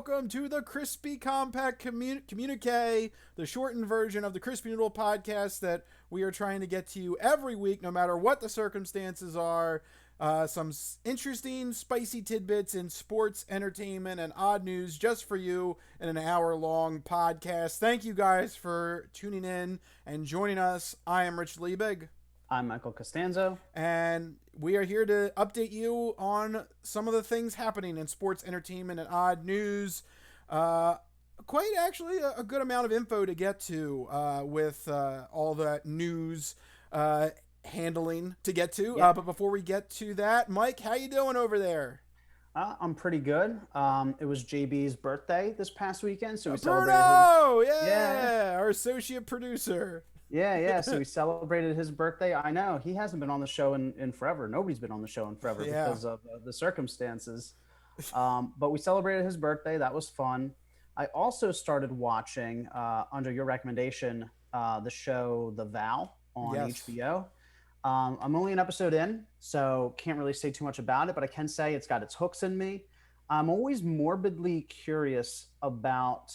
welcome to the Crispy Compact Communiqué, the shortened version of the Crispy Noodle podcast that we are trying to get to you every week, no matter what the circumstances are. Some interesting, spicy tidbits in sports, entertainment, and odd news just for you in an hour-long podcast. Thank you guys for tuning in and joining us. I am Rich Liebig. I'm Michael Costanzo. And we are here to update you on some of the things happening in sports, entertainment, and odd news. Quite actually a good amount of info to get to with all that news handling to get to. Yeah. But before we get to that, Mike, how you doing over there? I'm pretty good. It was JB's birthday this past weekend, so we Bruno! celebrated his... Yeah, our associate producer. Yeah. So we celebrated his birthday. I know he hasn't been on the show in forever. Nobody's been on the show in forever because of the circumstances. But we celebrated his birthday. That was fun. I also started watching, under your recommendation, the show The Vow on HBO. I'm only an episode in, so can't really say too much about it, but I can say it's got its hooks in me. I'm always morbidly curious about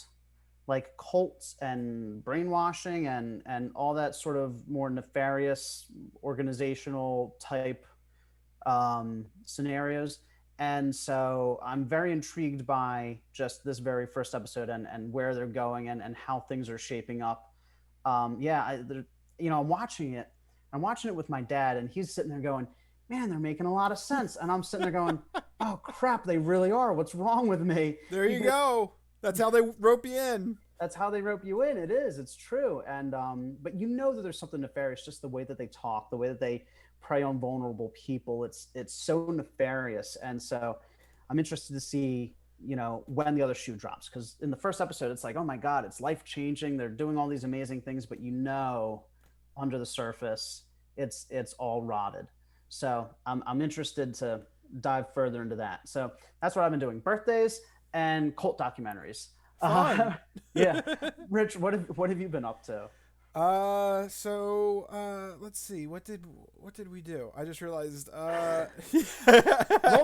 like cults and brainwashing and all that sort of more nefarious organizational type scenarios. And so I'm very intrigued by just this very first episode and where they're going and how things are shaping up. I'm watching it. I'm watching it with my dad, and he's sitting there going, man, they're making a lot of sense. And I'm sitting there going, oh, crap, they really are. What's wrong with me? There you go. That's how they rope you in. That's how they rope you in. It is. It's true. And but you know that there's something nefarious, just the way that they talk, the way that they prey on vulnerable people. It's so nefarious. And so I'm interested to see, when the other shoe drops. Because in the first episode, it's like, oh my God, it's life-changing. They're doing all these amazing things, but under the surface, it's all rotted. So I'm interested to dive further into that. So that's what I've been doing. Birthdays and cult documentaries. Fun. Yeah. Rich, what have you been up to? Let's see. What did we do? I just realized Role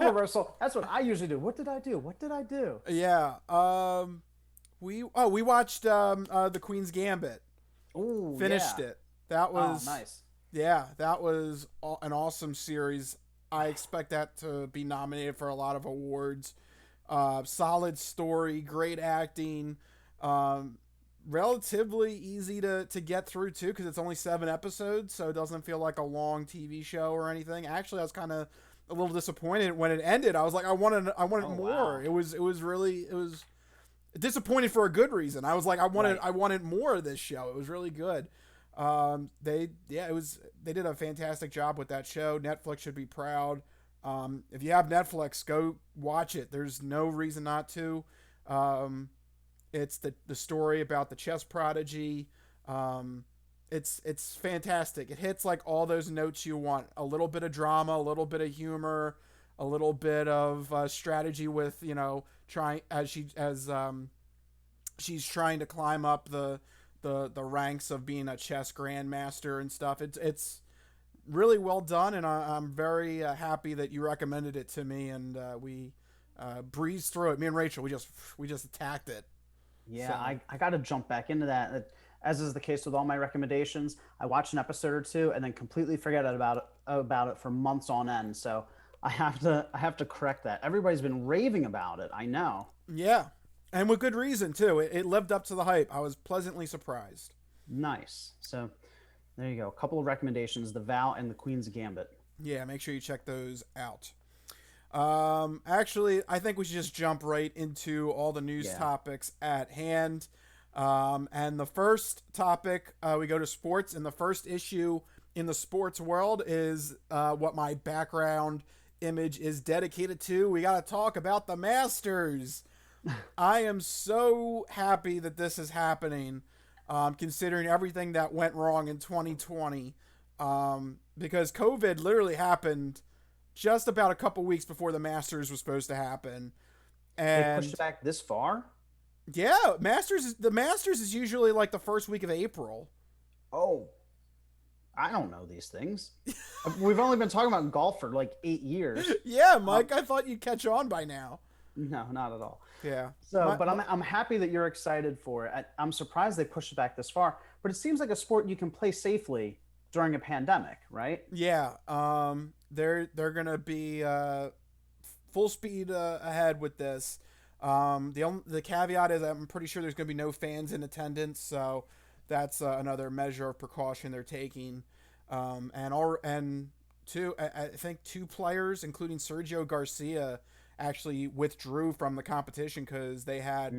reversal. That's what I usually do. What did I do? Yeah. We watched The Queen's Gambit. Ooh, Finished it. That was nice. Yeah, that was an awesome series. I expect that to be nominated for a lot of awards. Solid story, great acting, relatively easy to get through too, because it's only 7 episodes, so it doesn't feel like a long TV show or anything. Actually, I was kind of a little disappointed when it ended. I was like, I wanted more. Wow. It was disappointed for a good reason. I was like, I wanted more of this show. It was really good. They did a fantastic job with that show. Netflix should be proud. If you have Netflix, go watch it. There's no reason not to. It's the story about the chess prodigy. It's fantastic. It hits like all those notes you want. A little bit of drama, a little bit of humor, a little bit of strategy with, she's trying to climb up the ranks of being a chess grandmaster and stuff. It's really well done, and I'm very happy that you recommended it to me, and we breezed through it. Me and Rachel, we just attacked it. Yeah, so. I got to jump back into that. As is the case with all my recommendations, I watch an episode or two and then completely forget about it for months on end. So I have to correct that. Everybody's been raving about it. I know. Yeah, and with good reason too. It lived up to the hype. I was pleasantly surprised. Nice. So there you go. A couple of recommendations: The Vow and The Queen's Gambit. Yeah, make sure you check those out. Actually, I think we should just jump right into all the news topics at hand. And the first topic, we go to sports, and the first issue in the sports world is what my background image is dedicated to. We got to talk about the Masters. I am so happy that this is happening, considering everything that went wrong in 2020, because COVID literally happened just about a couple weeks before the Masters was supposed to happen. And they pushed it back this far? Yeah, the Masters is usually like the first week of April. Oh, I don't know these things. We've only been talking about golf for like 8 years. Yeah, Mike, I thought you'd catch on by now. No, not at all. Yeah. So, but I'm happy that you're excited for it. I'm surprised they pushed it back this far, but it seems like a sport you can play safely during a pandemic, right? Yeah. They're gonna be full speed ahead with this. The caveat is I'm pretty sure there's gonna be no fans in attendance, so that's another measure of precaution they're taking. And two, I think two players, including Sergio Garcia, actually withdrew from the competition because they had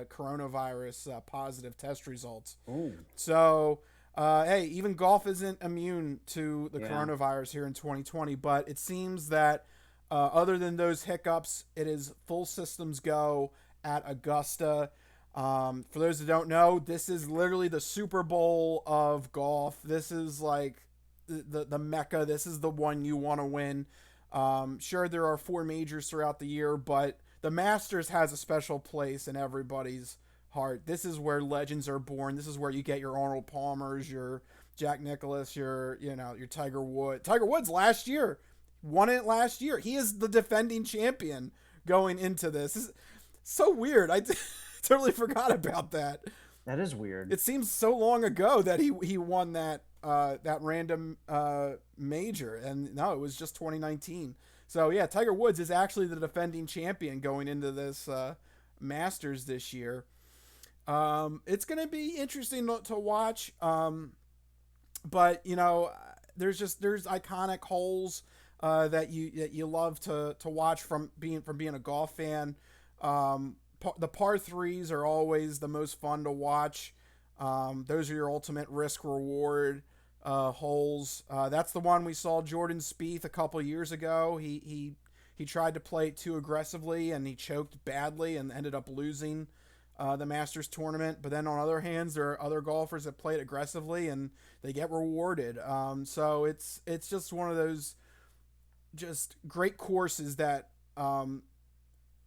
coronavirus positive test results. Ooh. So, hey, even golf isn't immune to the Yeah. coronavirus here in 2020, but it seems that other than those hiccups, it is full systems go at Augusta. For those that don't know, this is literally the Super Bowl of golf. This is like the mecca. This is the one you want to win. Sure, there are 4 majors throughout the year, but the Masters has a special place in everybody's heart. This is where legends are born. This is where you get your Arnold Palmers, your Jack Nicklaus, your Tiger Woods. Tiger Woods last year won it last year. He is the defending champion going into this. It's so weird. I totally forgot about that. That is weird. It seems so long ago that he won that random major, and no, it was just 2019. So yeah, Tiger Woods is actually the defending champion going into this Masters this year. It's going to be interesting to watch. But there's iconic holes that you love to watch from being a golf fan. The par threes are always the most fun to watch. Those are your ultimate risk reward holes. That's the one we saw Jordan Spieth a couple years ago. He tried to play too aggressively and he choked badly and ended up losing the Masters tournament. But then on other hands, there are other golfers that played aggressively and they get rewarded. So it's just one of those just great courses that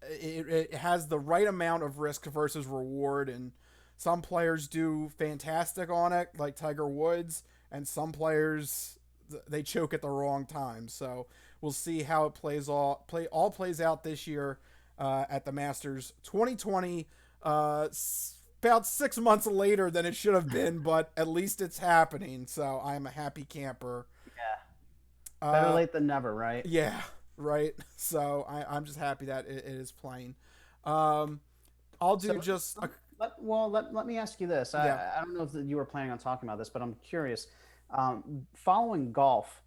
it has the right amount of risk versus reward, and some players do fantastic on it, like Tiger Woods, and some players they choke at the wrong time. So we'll see how it plays out this year at the Masters 2020. About 6 months later than it should have been, but at least it's happening. So I'm a happy camper. Yeah. Better late than never, right? Yeah, right. So I'm just happy that it is playing. I'll do So, just a, let me ask you this. Yeah. I don't know if you were planning on talking about this, but I'm curious. Following golf,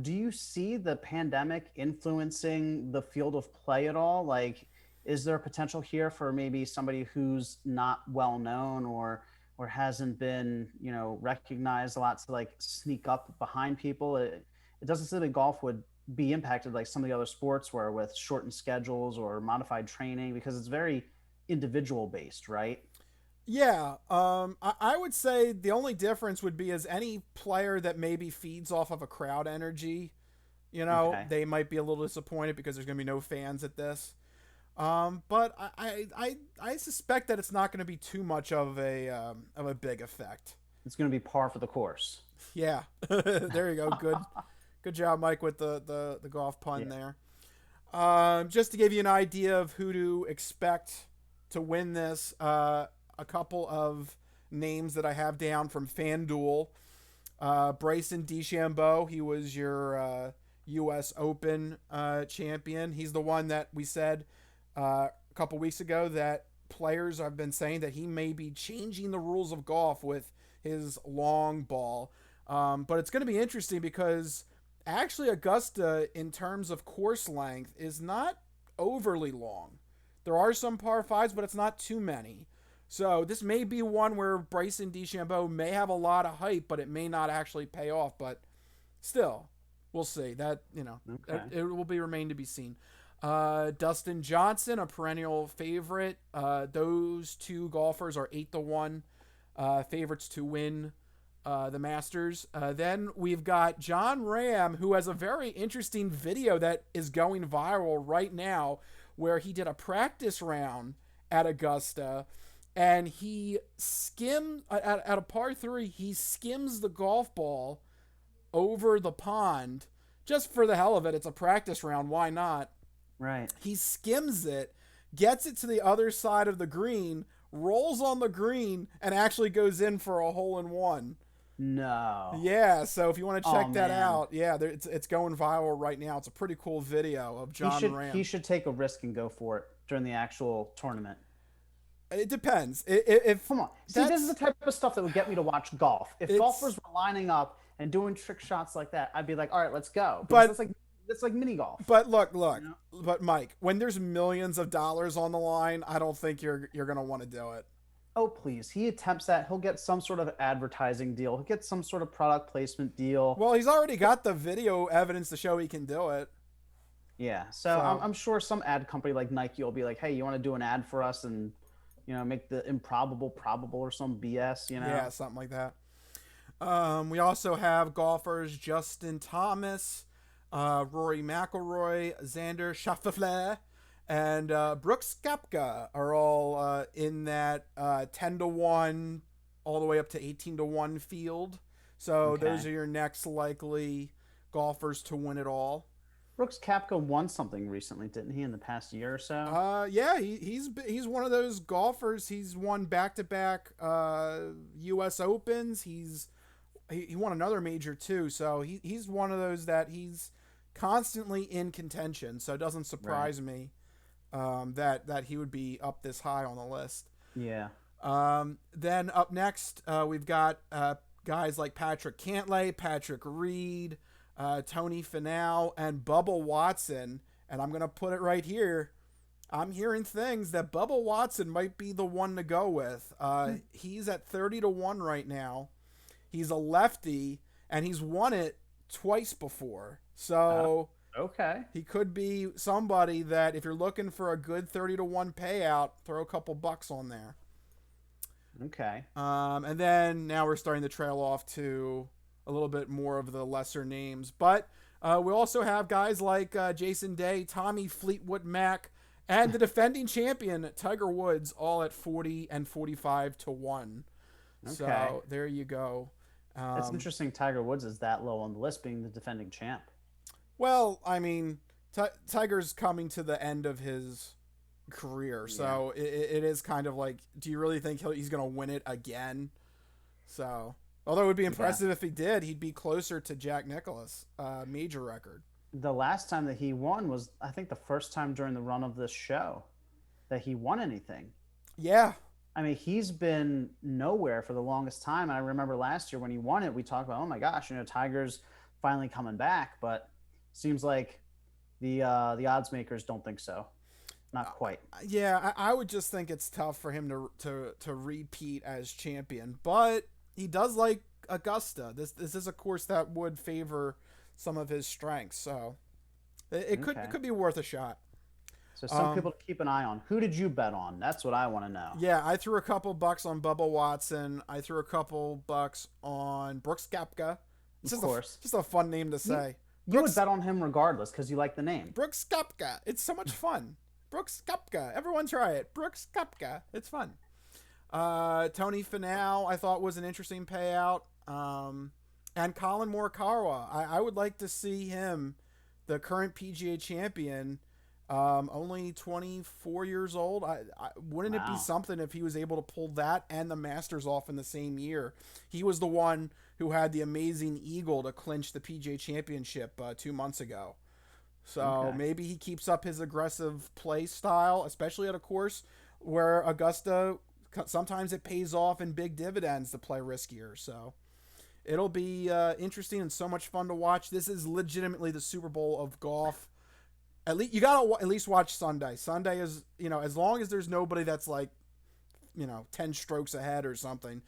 do you see the pandemic influencing the field of play at all? Like, is there a potential here for maybe somebody who's not well known or hasn't been recognized a lot to like sneak up behind people? It doesn't seem like golf would be impacted like some of the other sports where with shortened schedules or modified training, because it's very individual based, right? Yeah. I would say the only difference would be as any player that maybe feeds off of a crowd energy, Okay. they might be a little disappointed because there's going to be no fans at this. But I suspect that it's not going to be too much of a big effect. It's going to be par for the course. Yeah. There you go. Good job, Mike, with the golf pun there. Just to give you an idea of who to expect to win this, a couple of names that I have down from FanDuel. Bryson DeChambeau, he was your U.S. Open champion. He's the one that we said a couple weeks ago that players have been saying that he may be changing the rules of golf with his long ball. But it's going to be interesting because actually Augusta, in terms of course length, is not overly long. There are some par fives, but it's not too many. So this may be one where Bryson DeChambeau may have a lot of hype, but it may not actually pay off. But still, we'll see. That Okay. it will remain to be seen. Dustin Johnson, a perennial favorite. Those two golfers are 8-1 favorites to win the Masters. Then we've got John Ram, who has a very interesting video that is going viral right now, where he did a practice round at Augusta, and he skimmed at a par 3. He skims the golf ball over the pond just for the hell of it. It's a practice round. Why not? Right. He skims it, gets it to the other side of the green, rolls on the green, and actually goes in for a hole in one. No. Yeah, so if you want to Oh check that man. out, yeah, it's going viral right now. It's a pretty cool video of He John should Ram. he should take a risk and go for it during the actual tournament. It depends. If Come on. See, this is the that's type of stuff that would get me to watch golf. If it's golfers were lining up and doing trick shots like that, I'd be like, all right, let's go. Because but that's like mini golf. but look, You know? but Mike, when there's millions of dollars on the line, I don't think you're gonna want to do it. Oh please. He attempts that. He'll get some sort of advertising deal. He'll get some sort of product placement deal. Well, he's already got the video evidence to show he can do it. Yeah. So I'm sure some ad company like Nike will be like, hey, you want to do an ad for us and make the improbable probable or some BS, Yeah, something like that. We also have golfers Justin Thomas, Rory McIlroy, Xander Schauffele, and Brooks Koepka are all in that 10-1 all the way up to 18-1 field. So Okay. those are your next likely golfers to win it all. Brooks Koepka won something recently, didn't he, in the past year or so? Yeah, he's one of those golfers. He's won back-to-back U.S. Opens. He won another major too. So he's one of those that he's constantly in contention. So it doesn't surprise me that he would be up this high on the list. Yeah. Then up next, we've got guys like Patrick Cantlay, Patrick Reed, Tony Finau, and Bubba Watson. And I'm going to put it right here. I'm hearing things that Bubba Watson might be the one to go with. He's at 30-1 right now. He's a lefty, and he's won it twice before. So Okay. he could be somebody that if you're looking for a good 30-1 payout, throw a couple bucks on there. Okay. And then now we're starting to trail off to a little bit more of the lesser names. But we also have guys like Jason Day, Tommy Fleetwood Mac, and the defending champion, Tiger Woods, all at 40 and 45-1. Okay. So there you go. It's interesting Tiger Woods is that low on the list being the defending champ. Well, I mean, Tiger's coming to the end of his career. So it is kind of like, do you really think he's going to win it again? So, although it would be impressive if he did, he'd be closer to Jack Nicklaus' major record. The last time that he won was, I think, the first time during the run of this show that he won anything. Yeah. I mean, he's been nowhere for the longest time. And I remember last year when he won it, we talked about, oh my gosh, Tiger's finally coming back. But seems like the odds makers don't think so. Not quite. Yeah, I would just think it's tough for him to repeat as champion. But he does like Augusta. This is a course that would favor some of his strengths. So it could be worth a shot. So some people to keep an eye on. Who did you bet on? That's what I want to know. Yeah, I threw a couple bucks on Bubba Watson. I threw a couple bucks on Brooks Koepka. Of course. Just a fun name to say. You would bet on him regardless because you like the name. Brooks Koepka. It's so much fun. Brooks Koepka. Everyone try it. Brooks Koepka. It's fun. Tony Finau, I thought was an interesting payout. And Colin Morikawa. I would like to see him, the current PGA champion, only 24 years old. Wouldn't it be something if he was able to pull that and the Masters off in the same year? He was the one who had the amazing eagle to clinch the PGA Championship 2 months ago. So maybe he keeps up his aggressive play style, especially at a course where Augusta, sometimes it pays off in big dividends to play riskier. So it'll be interesting and so much fun to watch. This is legitimately the Super Bowl of golf. At least you gotta at least watch Sunday. Sunday is, as long as there's nobody that's like, 10 strokes ahead or something.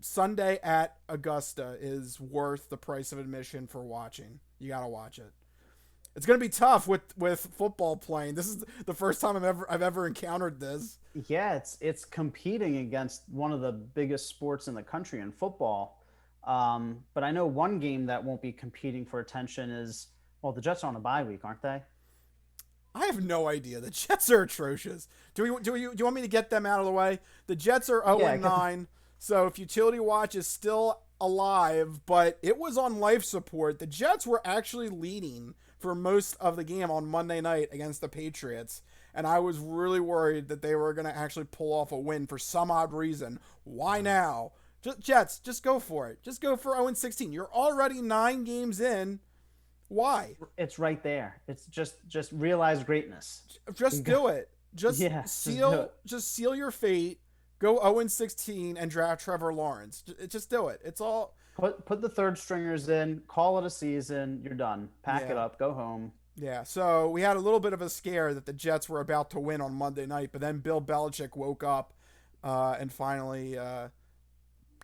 Sunday at Augusta is worth the price of admission for watching. You gotta watch it. It's gonna be tough with football playing. This is the first time I've ever encountered this. Yeah, it's competing against one of the biggest sports in the country in football. But I know one game that won't be competing for attention is, well, the Jets are on a bye week, aren't they? I have no idea. The Jets are atrocious. Do you want me to get them out of the way? The Jets are 0-9. So if Utility Watch is still alive, but it was on life support, the Jets were actually leading for most of the game on Monday night against the Patriots. And I was really worried that they were going to actually pull off a win for some odd reason. Why now? Jets, just go for it. Just go for 0-16. You're already 9 games in. Why? It's right there. It's just realize greatness. Just do it. Just seal your fate. Go 0-16 and draft Trevor Lawrence. Just do it. It's all. Put the third stringers in. Call it a season. You're done. Pack it up. Go home. Yeah. So we had a little bit of a scare that the Jets were about to win on Monday night, but then Bill Belichick woke up and finally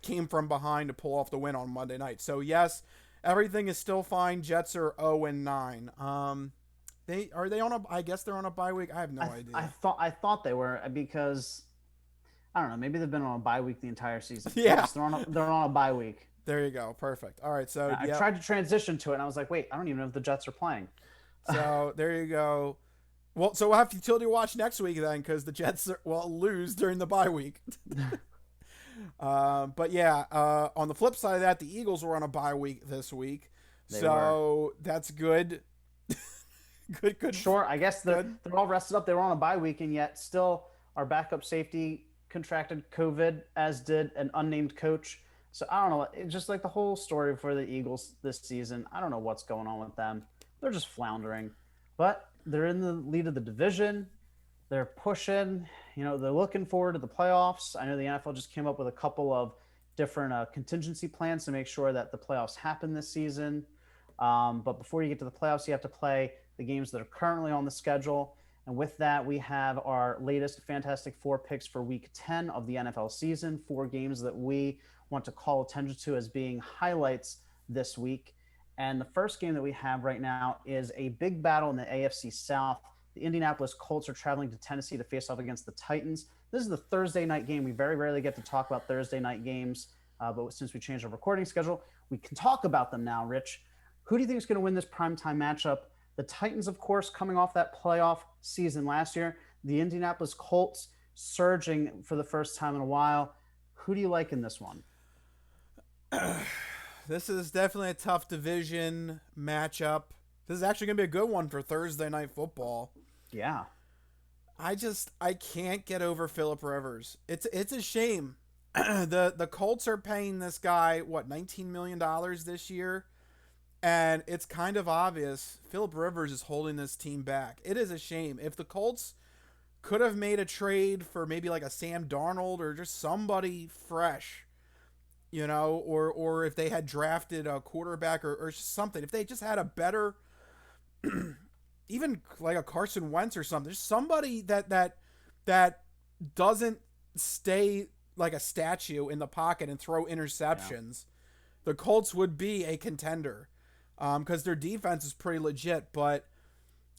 came from behind to pull off the win on Monday night. So yes, everything is still fine. Jets are 0-9. Are they on a? I guess they're on a bye week. I have no idea. I thought they were, because I don't know. Maybe they've been on a bye week the entire season. Yeah, yes, they're on a bye week. There you go. Perfect. All right. So I tried to transition to it, and I was like, wait, I don't even know if the Jets are playing. So there you go. Well, so we'll have futility watch next week then, because the Jets will lose during the bye week. But yeah, on the flip side of that, the Eagles were on a bye week this week, that's good. Good. Sure, I guess they're all rested up. They were on a bye week, and yet still our backup safety contracted COVID, as did an unnamed coach. So I don't know. It's just like the whole story for the Eagles this season. I don't know what's going on with them. They're just floundering, but they're in the lead of the division. They're pushing. They're looking forward to the playoffs. I know the NFL just came up with a couple of different contingency plans to make sure that the playoffs happen this season. But before you get to the playoffs, you have to play the games that are currently on the schedule. And with that, we have our latest Fantastic Four picks for Week 10 of the NFL season, 4 games that we want to call attention to as being highlights this week. And the first game that we have right now is a big battle in the AFC South. The Indianapolis Colts are traveling to Tennessee to face off against the Titans. This is the Thursday night game. We very rarely get to talk about Thursday night games, but since we changed our recording schedule, we can talk about them now, Rich. Who do you think is going to win this primetime matchup? The Titans, of course, coming off that playoff season last year. The Indianapolis Colts surging for the first time in a while. Who do you like in this one? This is definitely a tough division matchup. This is actually going to be a good one for Thursday Night Football. Yeah. I can't get over Phillip Rivers. It's a shame. The Colts are paying this guy, $19 million this year? And it's kind of obvious Phillip Rivers is holding this team back. It is a shame. If the Colts could have made a trade for maybe like a Sam Darnold or just somebody fresh, or if they had drafted a quarterback or something, if they just had a better, even like a Carson Wentz or something, there's somebody that doesn't stay like a statue in the pocket and throw interceptions, the Colts would be a contender. Because their defense is pretty legit, but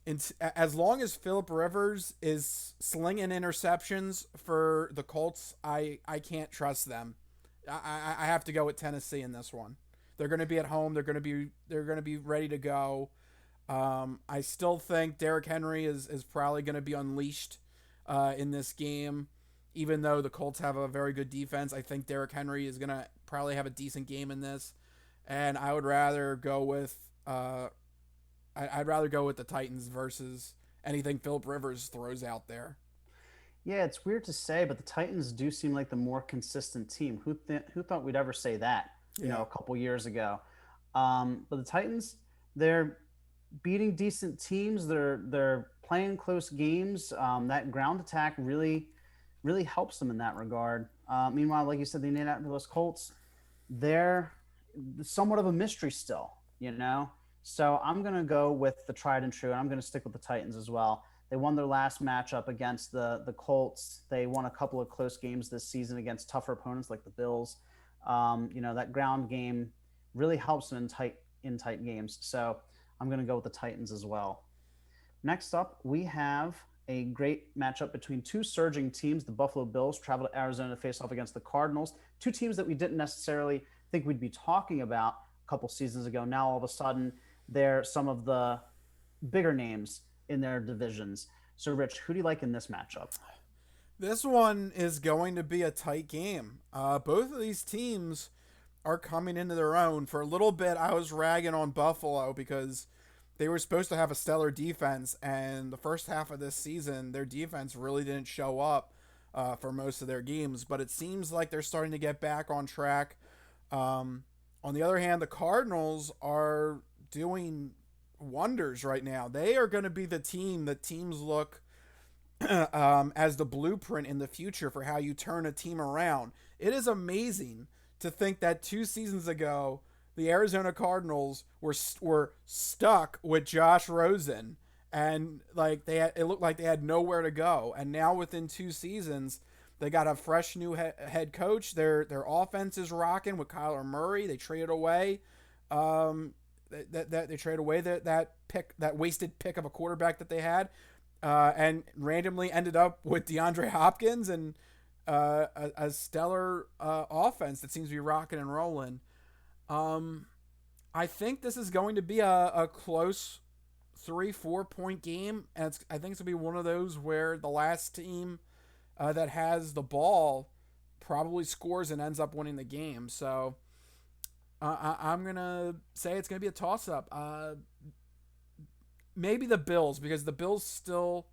as long as Phillip Rivers is slinging interceptions for the Colts, I can't trust them. I have to go with Tennessee in this one. They're going to be at home. They're going to be ready to go. I still think Derrick Henry is probably going to be unleashed in this game, even though the Colts have a very good defense. I think Derrick Henry is going to probably have a decent game in this. And I would rather go with I'd rather go with the Titans versus anything Phillip Rivers throws out there. Yeah, it's weird to say, but the Titans do seem like the more consistent team. Who thought we'd ever say that? A couple years ago. But the Titans, they're beating decent teams. They're playing close games. That ground attack really helps them in that regard. Meanwhile, like you said, the Indianapolis Colts, they're somewhat of a mystery still, So I'm going to go with the tried and true, and I'm going to stick with the Titans as well. They won their last matchup against the Colts. They won a couple of close games this season against tougher opponents like the Bills. That ground game really helps them in tight games. So I'm going to go with the Titans as well. Next up, we have a great matchup between two surging teams. The Buffalo Bills travel to Arizona to face off against the Cardinals, two teams that we didn't necessarily think we'd be talking about a couple seasons ago. Now, all of a sudden, they're some of the bigger names in their divisions. So, Rich, who do you like in this matchup? This one is going to be a tight game. Both of these teams are coming into their own. For a little bit, I was ragging on Buffalo because they were supposed to have a stellar defense, and the first half of this season, their defense really didn't show up for most of their games. But it seems like they're starting to get back on track. On the other hand, the Cardinals are doing wonders right now. They are going to be the team that teams look as the blueprint in the future for how you turn a team around. It is amazing to think that 2 seasons ago, the Arizona Cardinals were stuck with Josh Rosen, and like it looked like they had nowhere to go. And now within 2 seasons, they got a fresh new head coach. Their offense is rocking with Kyler Murray. They traded away, they traded away that wasted pick of a quarterback that they had, and randomly ended up with DeAndre Hopkins and a stellar offense that seems to be rocking and rolling. I think this is going to be a close 3-4 point game, and I think it's going to be one of those where the last team that has the ball probably scores and ends up winning the game. So I'm going to say it's going to be a toss-up. Maybe the Bills, because the Bills still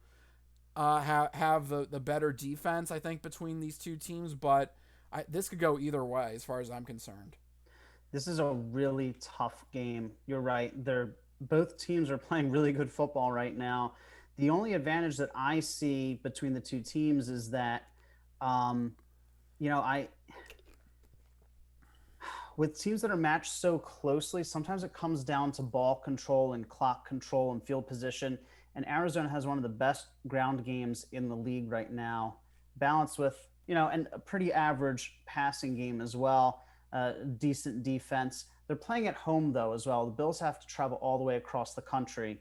have the better defense, I think, between these two teams, but this could go either way as far as I'm concerned. This is a really tough game. You're right. Both teams are playing really good football right now. The only advantage that I see between the two teams is that, I with teams that are matched so closely, sometimes it comes down to ball control and clock control and field position. And Arizona has one of the best ground games in the league right now, balanced with, and a pretty average passing game as well. Decent defense. They're playing at home though as well. The Bills have to travel all the way across the country.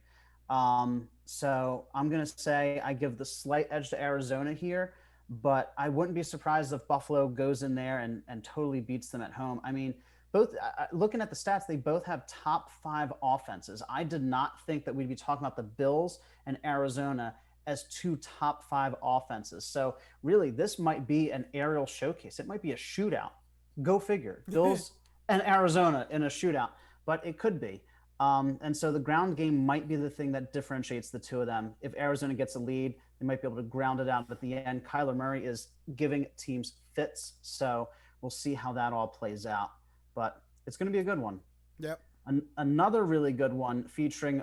So I'm going to say I give the slight edge to Arizona here, but I wouldn't be surprised if Buffalo goes in there and totally beats them at home. I mean, both looking at the stats, they both have top 5 offenses. I did not think that we'd be talking about the Bills and Arizona as 2 top 5 offenses. So really, this might be an aerial showcase. It might be a shootout. Go figure. Bills and Arizona in a shootout, but it could be. And so the ground game might be the thing that differentiates the two of them. If Arizona gets a lead, they might be able to ground it out at the end. Kyler Murray is giving teams fits, so we'll see how that all plays out. But it's going to be a good one. Yep. Another really good one featuring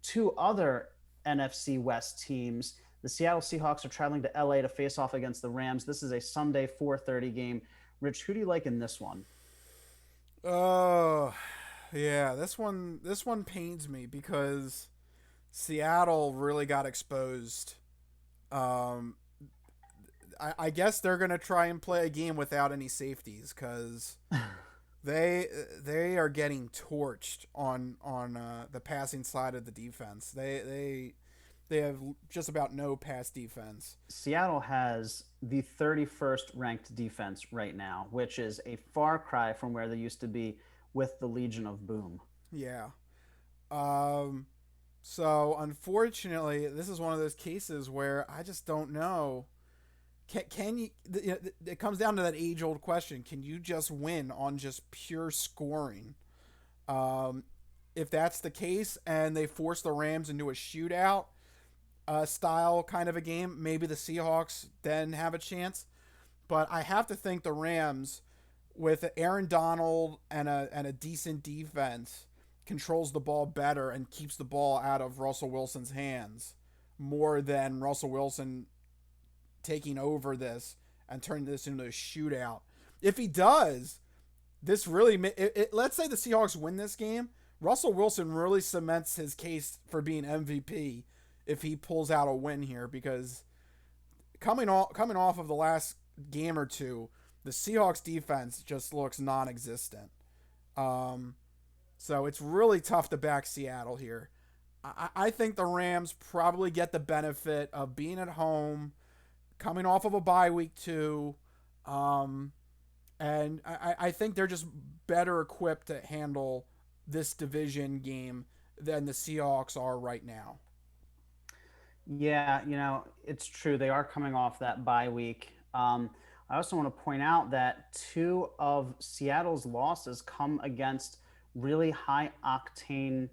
2 other NFC West teams. The Seattle Seahawks are traveling to LA to face off against the Rams. This is a Sunday 4:30 game. Rich, who do you like in this one? Oh, yeah. This one pains me because Seattle really got exposed. I guess they're gonna try and play a game without any safeties because they are getting torched on the passing side of the defense. They have just about no pass defense. Seattle has the 31st ranked defense right now, which is a far cry from where they used to be with the Legion of Boom. Yeah. So unfortunately, this is one of those cases where I just don't know. Can you? It comes down to that age-old question: can you just win on just pure scoring? If that's the case, and they force the Rams into a shootout style kind of a game, maybe the Seahawks then have a chance. But I have to think the Rams, with Aaron Donald and a decent defense, controls the ball better and keeps the ball out of Russell Wilson's hands more than Russell Wilson taking over this and turning this into a shootout. If he does, this really let's say the Seahawks win this game, Russell Wilson really cements his case for being MVP if he pulls out a win here, because coming off of the last game or two, the Seahawks defense just looks non-existent. So it's really tough to back Seattle here. I think the Rams probably get the benefit of being at home, coming off of a bye week too, and I think they're just better equipped to handle this division game than the Seahawks are right now. Yeah, it's true. They are coming off that bye week. I also want to point out that 2 of Seattle's losses come against really high octane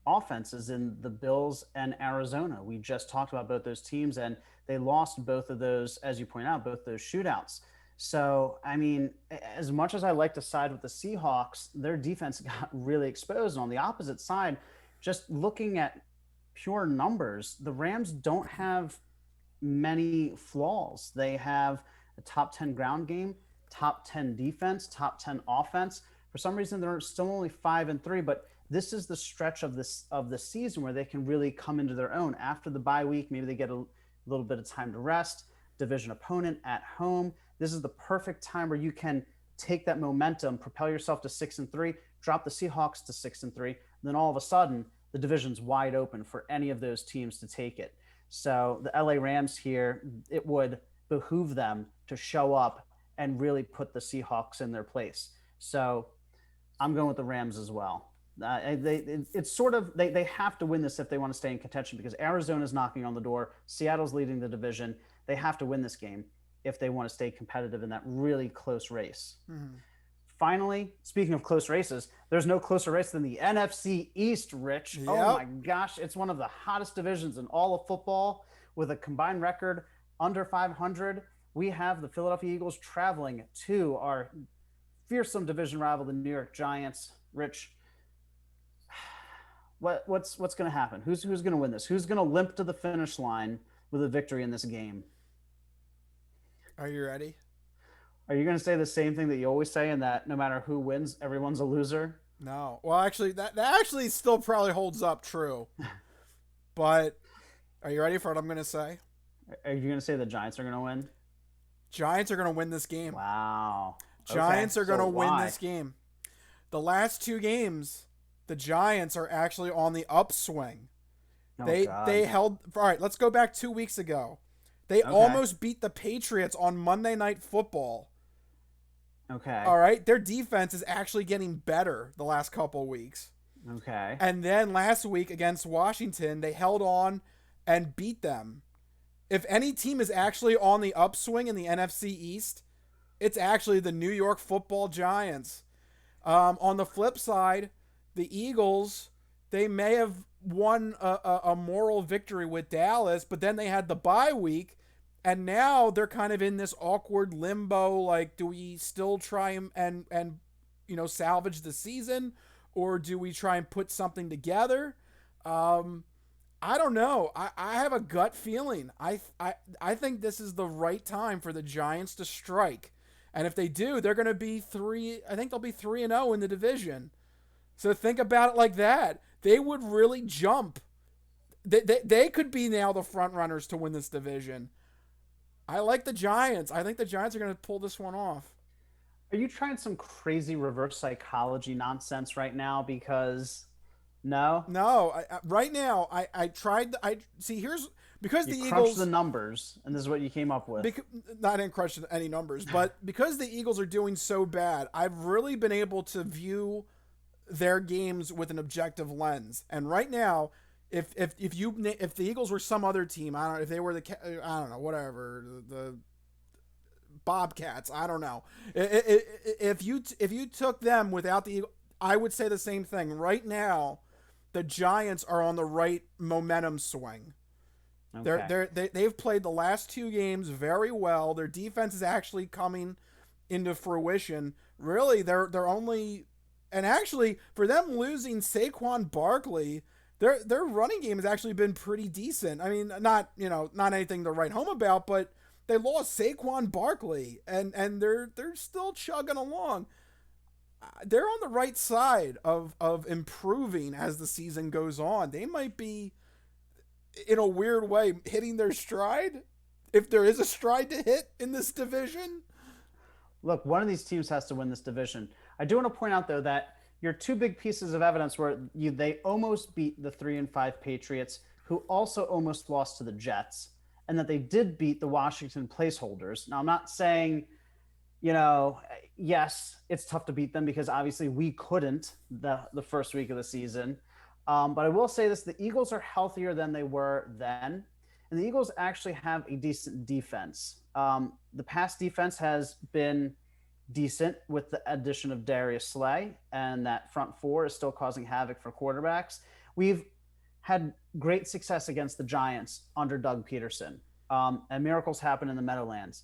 offenses in the Bills and Arizona. We just talked about both those teams, and they lost both of those, as you point out, both those shootouts. So, I mean, as much as I like to side with the Seahawks, their defense got really exposed. And on the opposite side, just looking at pure numbers, the Rams don't have many flaws. They have a top 10 ground game, top 10 defense, top 10 offense. For some reason, they're still only 5-3, but this is the stretch of the season where they can really come into their own after the bye week. Maybe they get a little bit of time to rest. Division opponent at home. This is the perfect time where you can take that momentum, propel yourself to 6-3, drop the Seahawks to 6-3, and then all of a sudden the division's wide open for any of those teams to take it. So the LA Rams here, it would behoove them to show up and really put the Seahawks in their place. So I'm going with the Rams as well. It's sort of they have to win this if they want to stay in contention, because Arizona's knocking on the door. Seattle's leading the division. They have to win this game if they want to stay competitive in that really close race. Mm-hmm. Finally, speaking of close races, there's no closer race than the NFC East, Rich. Yep. Oh my gosh, it's one of the hottest divisions in all of football with a combined record under 500. We have the Philadelphia Eagles traveling to our fearsome division rival, the New York Giants. Rich, what's going to happen? Who's going to win this? Who's going to limp to the finish line with a victory in this game? Are you ready? Are you going to say the same thing that you always say, and that no matter who wins, everyone's a loser? No. Well, actually, that actually still probably holds up true. But are you ready for what I'm going to say? Are you going to say the Giants are going to win? Giants are going to win this game. Wow. Giants are going to win this game. The last two games, the Giants are actually on the upswing. They held. All right, let's go back 2 weeks ago. They almost beat the Patriots on Monday Night Football. Okay. All right, their defense is actually getting better the last couple of weeks. Okay. And then last week against Washington, they held on and beat them. If any team is actually on the upswing in the NFC East, it's actually the New York Football Giants. On the flip side, the Eagles, they may have won a moral victory with Dallas, but then they had the bye week, and now they're kind of in this awkward limbo. Like, do we still try and salvage the season, or do we try and put something together? I don't know. I have a gut feeling. I think this is the right time for the Giants to strike. And if they do, they're going to be I think they'll be 3-0 in the division. So think about it like that. They would really jump. They could be now the front runners to win this division. I like the Giants. I think the Giants are going to pull this one off. Are you trying some crazy reverse psychology nonsense right now? Because no, right now I tried. Because the Eagles crunched the numbers, and this is what you came up with. I didn't crunch any numbers, but because the Eagles are doing so bad, I've really been able to view their games with an objective lens. And right now, if the Eagles were some other team, I don't know if they were the Bobcats, I don't know. If you took them without the Eagles, I would say the same thing. Right now, the Giants are on the right momentum swing. Okay. They've played the last two games very well. Their defense is actually coming into fruition. Really, they're only, and actually for them losing Saquon Barkley, their running game has actually been pretty decent. I mean, not anything to write home about, but they lost Saquon Barkley and they're still chugging along. They're on the right side of improving as the season goes on. They might be, in a weird way, hitting their stride, if there is a stride to hit in this division. Look, one of these teams has to win this division. I do want to point out, though, that your two big pieces of evidence were they almost beat the 3-5 Patriots, who also almost lost to the Jets, and that they did beat the Washington placeholders. Now, I'm not saying, yes, it's tough to beat them because obviously we couldn't the first week of the season. But I will say this, the Eagles are healthier than they were then. And the Eagles actually have a decent defense. The pass defense has been decent with the addition of Darius Slay, and that front four is still causing havoc for quarterbacks. We've had great success against the Giants under Doug Peterson, and miracles happen in the Meadowlands.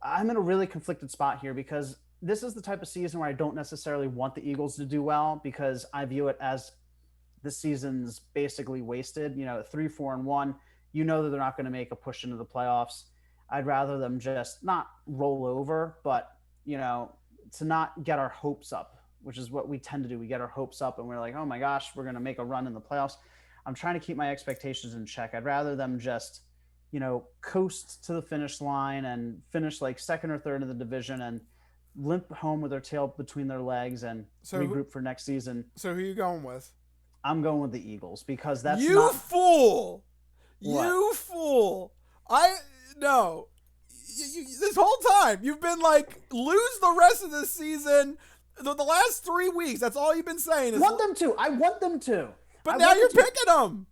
I'm in a really conflicted spot here because this is the type of season where I don't necessarily want the Eagles to do well because I view it as this season's basically wasted. 3-4-1. You know that they're not going to make a push into the playoffs. I'd rather them just not roll over, but to not get our hopes up, which is what we tend to do. We get our hopes up and we're like, oh my gosh, we're going to make a run in the playoffs. I'm trying to keep my expectations in check. I'd rather them just, coast to the finish line and finish like second or third in the division and limp home with their tail between their legs and regroup for next season. So who are you going with? I'm going with the Eagles because that's fool. What? You fool. No. This whole time you've been like, lose the rest of the season. The last 3 weeks, that's all you've been saying. I want them to. But now you're picking them.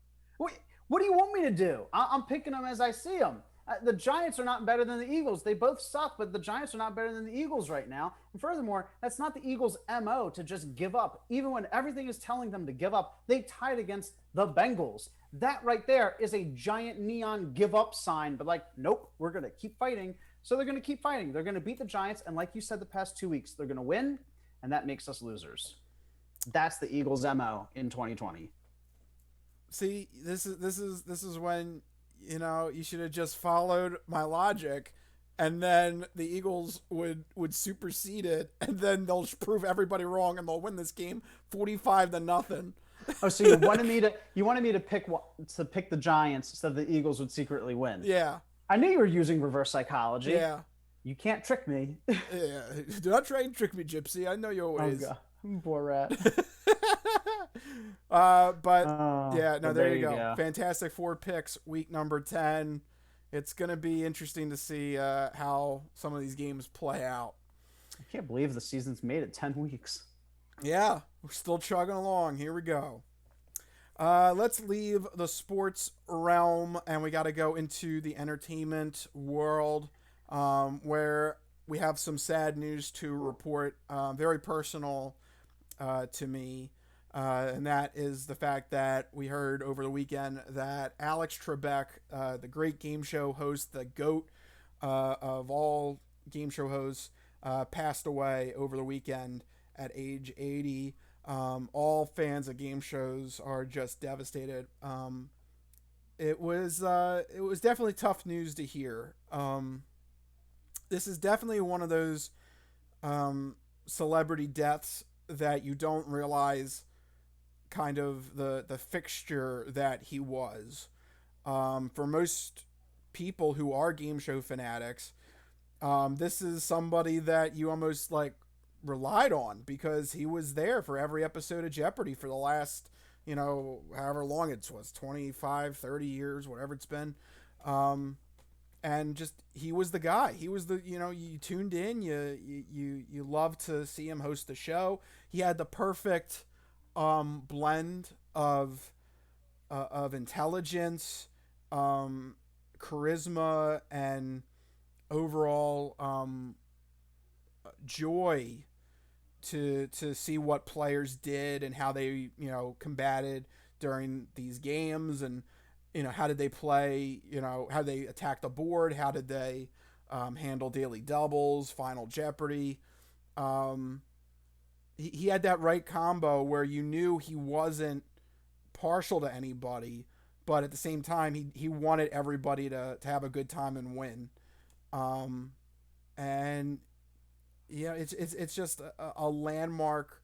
What do you want me to do? I'm picking them as I see them. The Giants are not better than the Eagles. They both suck, but the Giants are not better than the Eagles right now. And furthermore, that's not the Eagles' MO to just give up. Even when everything is telling them to give up, they tied against the Bengals. That right there is a giant neon give up sign, but nope, we're going to keep fighting. So they're going to keep fighting. They're going to beat the Giants. And like you said, the past 2 weeks, they're going to win. And that makes us losers. That's the Eagles' MO in 2020. See, this is when, you should have just followed my logic, and then the Eagles would supersede it, and then they'll prove everybody wrong, and they'll win this game 45-0. Oh, so you wanted me to pick the Giants so the Eagles would secretly win? Yeah. I knew you were using reverse psychology. Yeah. You can't trick me. Yeah. Do not try and trick me, Gypsy. I know your ways. Oh, God. Poor rat. There you go. Fantastic 4 picks, week number 10. It's going to be interesting to see how some of these games play out. I can't believe the season's made it 10 weeks. Yeah, we're still chugging along. Here we go. Let's leave the sports realm and we got to go into the entertainment world, where we have some sad news to report, very personal to me. And that is the fact that we heard over the weekend that Alex Trebek, the great game show host, the GOAT of all game show hosts, passed away over the weekend at age 80. All fans of game shows are just devastated. It was definitely tough news to hear. This is definitely one of those celebrity deaths that you don't realize kind of the fixture that he was. For most people who are game show fanatics, this is somebody that you almost relied on because he was there for every episode of Jeopardy for the last, however long it was, 25, 30 years, whatever it's been. And just, he was the guy. He was the, you tuned in, you loved to see him host the show. He had the perfect blend of intelligence, charisma, and overall joy to see what players did and how they combated during these games, and how did they play, how they attack the board, how did they handle daily doubles, Final Jeopardy. He had that right combo where you knew he wasn't partial to anybody, but at the same time he wanted everybody to have a good time and win. And yeah, it's just a landmark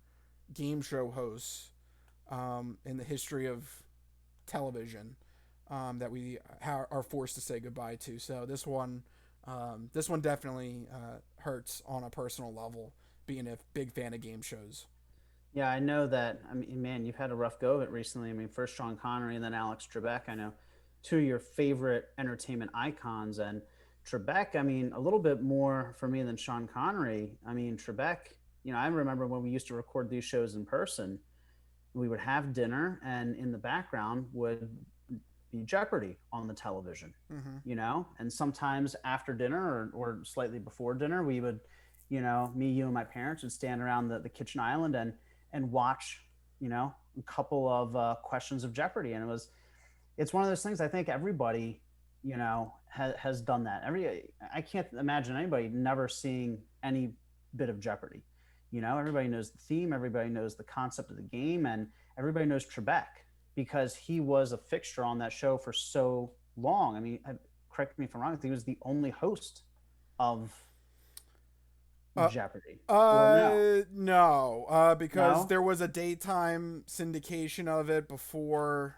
game show host in the history of television that we are forced to say goodbye to. So this one definitely hurts on a personal level, being a big fan of game shows. Yeah, I know that. I mean, man, you've had a rough go of it recently. I mean, first Sean Connery and then Alex Trebek. I know, two of your favorite entertainment icons. And Trebek, I mean, a little bit more for me than Sean Connery. I mean, Trebek, I remember when we used to record these shows in person, we would have dinner and in the background would be Jeopardy on the television, and sometimes after dinner or slightly before dinner, we would, me, you, and my parents would stand around the kitchen island and watch, a couple of questions of Jeopardy, and it's one of those things. I think everybody, has done that. I can't imagine anybody never seeing any bit of Jeopardy. Everybody knows the theme, everybody knows the concept of the game, and everybody knows Trebek because he was a fixture on that show for so long. I mean, correct me if I'm wrong, he was the only host of Jeopardy. Or no? No, because No? there was a daytime syndication of it before.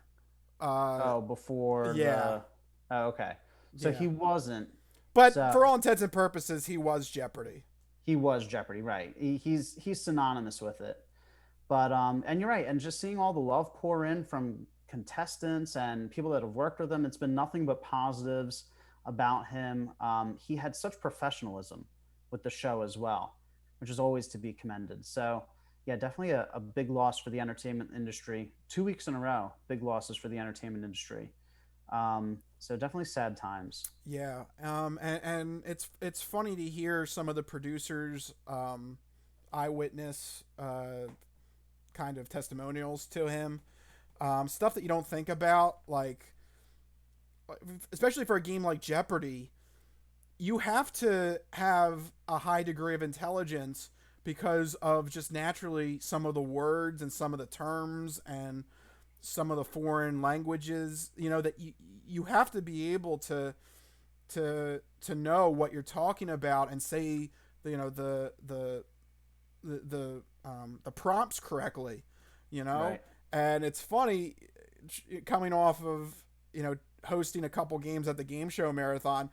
Oh, before Yeah, the. Oh, okay. So yeah. he wasn't. But So for all intents and purposes, he was Jeopardy. he was Jeopardy, right? He's synonymous with it. But and you're right, and just seeing all the love pour in from contestants and people that have worked with him, it's been nothing but positives about him. He had such professionalism with the show as well, which is always to be commended. So yeah, definitely a big loss for the entertainment industry. 2 weeks in a row, big losses for the entertainment industry. So definitely sad times. Yeah, and it's funny to hear some of the producers eyewitness kind of testimonials to him, stuff that you don't think about, like especially for a game like Jeopardy, you have to have a high degree of intelligence because of just naturally some of the words and some of the terms and some of the foreign languages, that you have to be able to know what you're talking about and say, the prompts correctly, you know. Right. And it's funny coming off of hosting a couple games at the game show marathon.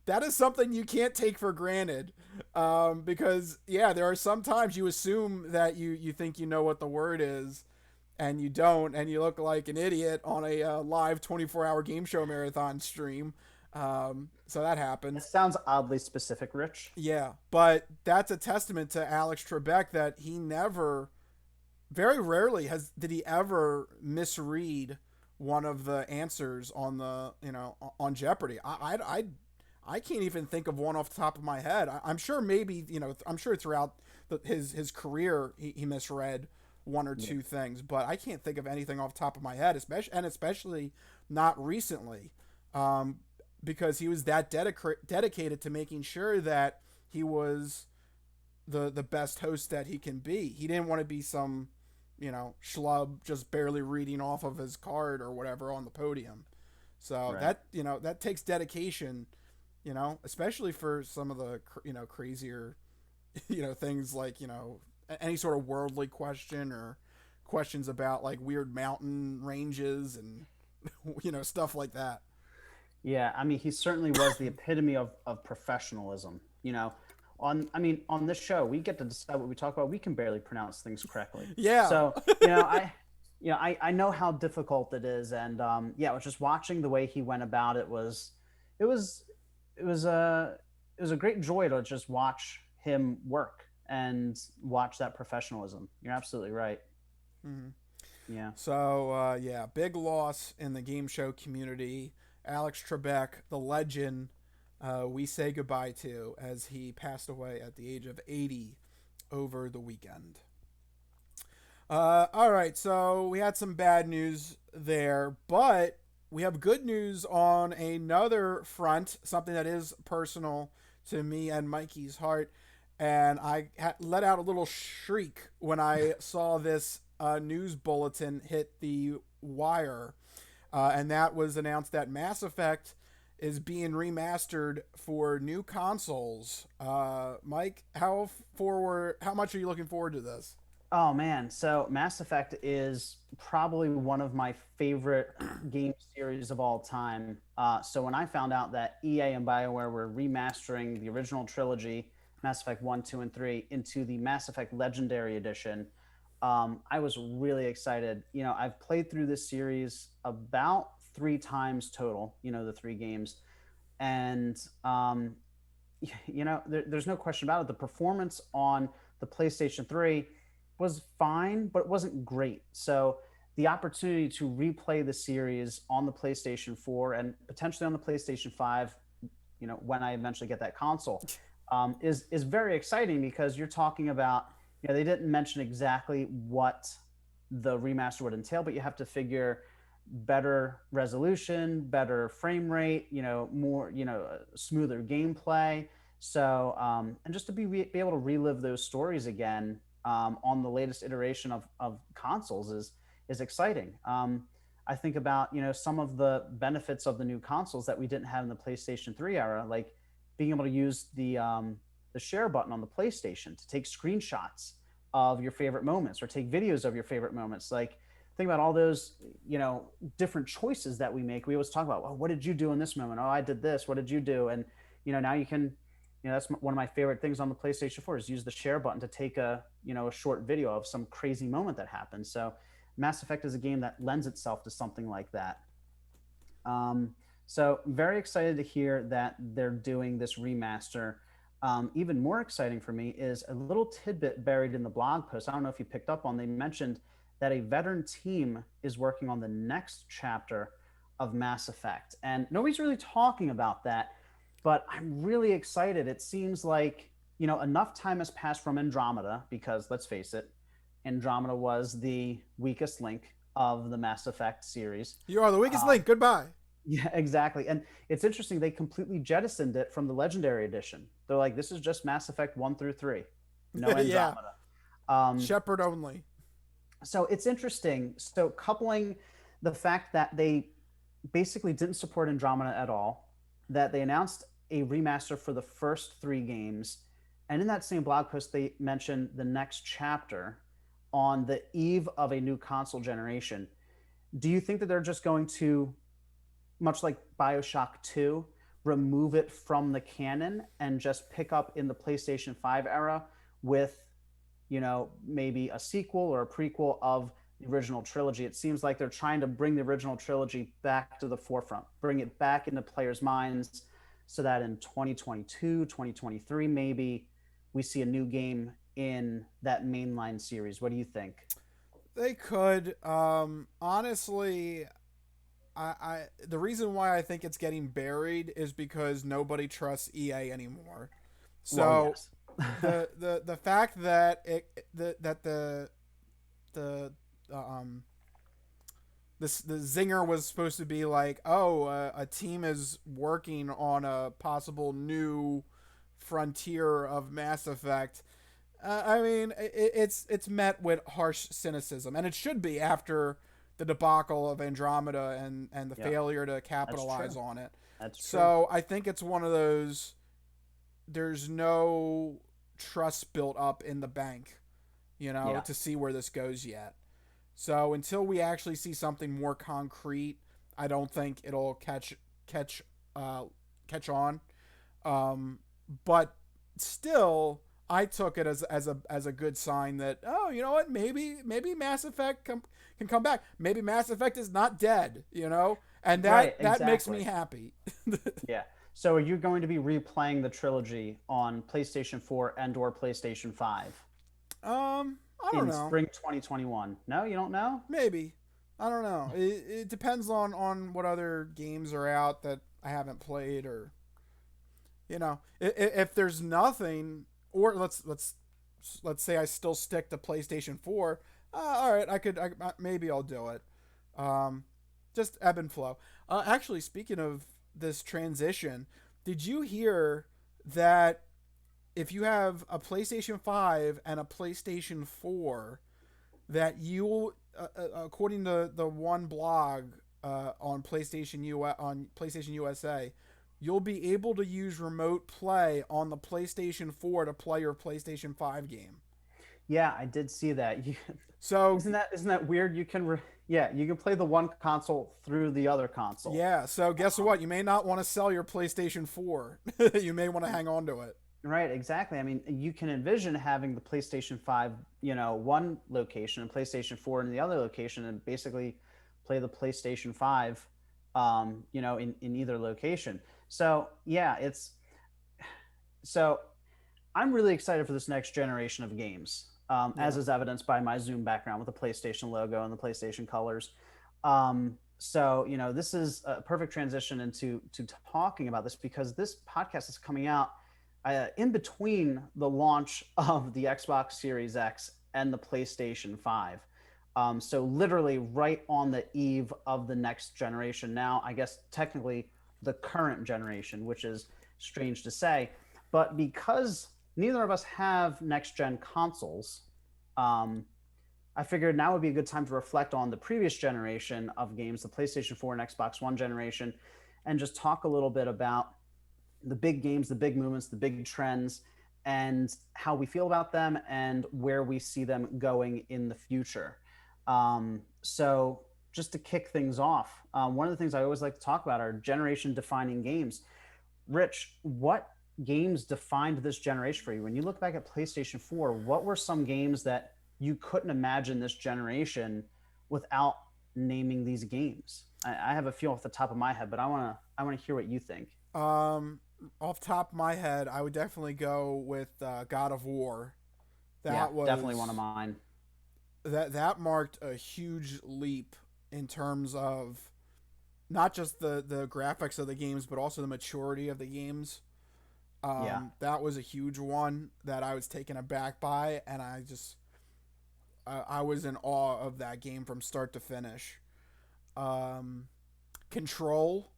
That is something you can't take for granted, because yeah, there are some times you assume that you think you know what the word is, and you don't, and you look like an idiot on a live 24-hour game show marathon stream. So that It happens. sounds oddly specific, Rich. Yeah, but that's a testament to Alex Trebek that he never, very rarely did he ever misread one of the answers on the on Jeopardy. I can't even think of one off the top of my head. I'm sure maybe I'm sure throughout his career he misread one or Yeah. two things, but I can't think of anything off the top of my head, especially not recently, um, because he was that dedicated to making sure that he was the best host that he can be. He didn't want to be some schlub just barely reading off of his card or whatever on the podium. So Right. that takes dedication, especially for some of the crazier things like any sort of worldly question or questions about like weird mountain ranges and stuff like that. Yeah, I mean, he certainly was the epitome of professionalism. On this show, we get to decide what we talk about. We can barely pronounce things correctly. Yeah. So, I know how difficult it is, and yeah, it was just watching the way he went about it it was, it was a great joy to just watch him work and watch that professionalism. You're absolutely right. Mm-hmm. Yeah. So yeah, big loss in the game show community. Alex Trebek, the legend, we say goodbye to as he passed away at the age of 80 over the weekend. All right, so we had some bad news there, but we have good news on another front, something that is personal to me and Mikey's heart. And I let out a little shriek when I saw this news bulletin hit the wire. And that was announced that Mass Effect is being remastered for new consoles. Mike, how much are you looking forward to this? Oh man, so Mass Effect is probably one of my favorite game series of all time. So when I found out that EA and BioWare were remastering the original trilogy, Mass Effect 1, 2, and 3, into the Mass Effect Legendary Edition, I was really excited. I've played through this series about 3 times total, the 3 games. And there's no question about it. The performance on the PlayStation 3 was fine, but it wasn't great. So the opportunity to replay the series on the PlayStation 4 and potentially on the PlayStation 5, when I eventually get that console, is very exciting because you're talking about, they didn't mention exactly what the remaster would entail, but you have to figure better resolution, better frame rate, more, smoother gameplay. So, and just to be able to relive those stories again on the latest iteration of consoles is exciting. I think about, some of the benefits of the new consoles that we didn't have in the PlayStation 3 era, like being able to use the share button on the PlayStation to take screenshots of your favorite moments or take videos of your favorite moments. Like, think about all those, different choices that we make. We always talk about, well, what did you do in this moment? Oh, I did this. What did you do? And, now you can, that's one of my favorite things on the PlayStation 4 is use the share button to take a short video of some crazy moment that happened. So Mass Effect is a game that lends itself to something like that. So very excited to hear that they're doing this remaster. Even more exciting for me is a little tidbit buried in the blog post. I don't know if you picked up on. They mentioned that a veteran team is working on the next chapter of Mass Effect, and nobody's really talking about that. But I'm really excited. It seems like enough time has passed from Andromeda, because let's face it, Andromeda was the weakest link of the Mass Effect series. You are the weakest link. Goodbye. Yeah, exactly. And it's interesting, they completely jettisoned it from the Legendary Edition. They're like, this is just Mass Effect 1 through 3. No Andromeda. Shepard only. So it's interesting. So coupling the fact that they basically didn't support Andromeda at all, that they announced a remaster for the first 3 games, and in that same blog post they mentioned the next chapter on the eve of a new console generation. Do you think that they're just going to, much like BioShock 2, remove it from the canon and just pick up in the PlayStation 5 era with, maybe a sequel or a prequel of the original trilogy? It seems like they're trying to bring the original trilogy back to the forefront, bring it back into players' minds, so that in 2022, 2023, maybe we see a new game in that mainline series. What do you think? They could. Honestly, the reason why I think it's getting buried is because nobody trusts EA anymore. So Well, yes. the fact that the the zinger was supposed to be like, oh, a team is working on a possible new frontier of Mass Effect. I mean, it's met with harsh cynicism, and it should be after the debacle of Andromeda and the failure to capitalize on it. That's true. So I think it's one of those. There's no trust built up in the bank, to see where this goes yet. So until we actually see something more concrete, I don't think it'll catch on. But still, I took it as a good sign that, oh, you know what, maybe Mass Effect can come back. Maybe Mass Effect is not dead, and that makes me happy. Yeah. So are you going to be replaying the trilogy on PlayStation 4 and or PlayStation 5? I don't know. Spring 2021. No, you don't know? Maybe. I don't know. It depends on what other games are out that I haven't played, or if there's nothing, or let's say I still stick to PlayStation 4. All right, maybe I'll do it. Just ebb and flow. Actually, speaking of this transition, did you hear that if you have a PlayStation 5 and a PlayStation 4, that you, according to the one blog on PlayStation USA, you'll be able to use remote play on the PlayStation 4 to play your PlayStation 5 game. Yeah, I did see that. So isn't that weird? You can you can play the one console through the other console. Yeah. So guess what? You may not want to sell your PlayStation 4. You may want to hang on to it. Right, exactly. I mean, you can envision having the PlayStation 5, one location, and PlayStation 4 in the other location, and basically play the PlayStation 5, in either location. So, yeah, so I'm really excited for this next generation of games, as is evidenced by my Zoom background with the PlayStation logo and the PlayStation colors. So, this is a perfect transition into talking about this, because this podcast is coming out, in between the launch of the Xbox Series X and the PlayStation 5. So literally right on the eve of the next generation. Now, I guess technically the current generation, which is strange to say. But because neither of us have next gen consoles, um, I figured now would be a good time to reflect on the previous generation of games, the PlayStation 4 and Xbox One generation, and just talk a little bit about the big games, the big movements, the big trends, and how we feel about them and where we see them going in the future. So, just to kick things off, one of the things I always like to talk about are generation defining games. Rich, what games defined this generation for you? When you look back at PlayStation 4, what were some games that you couldn't imagine this generation without naming these games? I have a few off the top of my head, but I want to hear what you think. Off top of my head, I would definitely go with God of War. Yeah, That definitely one was of mine. that marked a huge leap in terms of not just the graphics of the games, but also the maturity of the games. Yeah. That was a huge one that I was taken aback by, and I was in awe of that game from start to finish. Um, Control,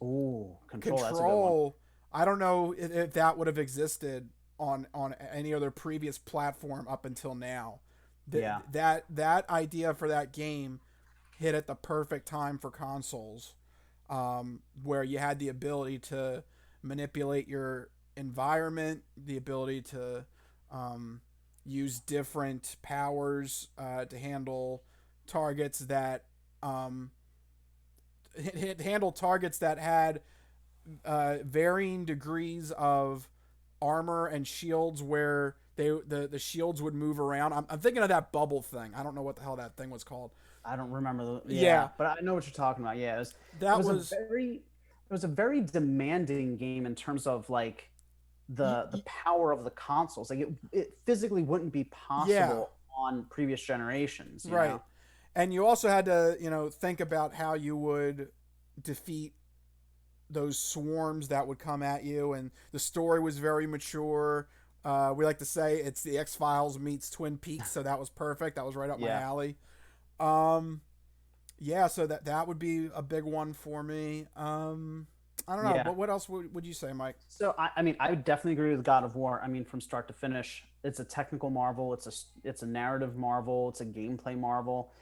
Ooh, Control, that's a good one. Control. I don't know if that would have existed on any other previous platform up until now. Yeah. That idea for that game hit at the perfect time for consoles, where you had the ability to manipulate your environment, the ability to use different powers to handle targets that um, handle targets that had varying degrees of armor and shields where the shields would move around. I'm thinking of that bubble thing. I don't know what the hell that thing was called. I don't remember the Yeah, yeah, but I know what you're talking about. Yeah, it that was a was very it was a very demanding game in terms of like the power of the consoles. Like it physically wouldn't be yeah, possible on previous generations, you right. know. And you also had to, think about how you would defeat those swarms that would come at you, and the story was very mature. We like to say it's the X Files meets Twin Peaks, so that was perfect. That was right up my Yeah. alley. Um, yeah, so that would be a big one for me. I don't know, Yeah. but what else would you say, Mike? So I mean, I would definitely agree with God of War. I mean, from start to finish, it's a technical marvel. It's a narrative marvel. It's a gameplay marvel.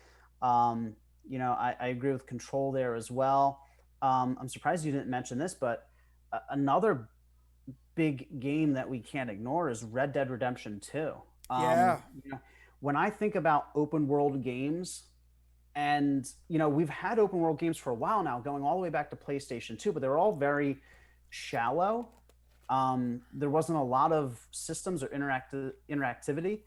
Um, I agree with Control there as well. I'm surprised you didn't mention this, but another big game that we can't ignore is Red Dead Redemption 2. Yeah, When I think about open world games, and we've had open world games for a while now, going all the way back to PlayStation 2, but they're all very shallow. There wasn't a lot of systems or interactivity.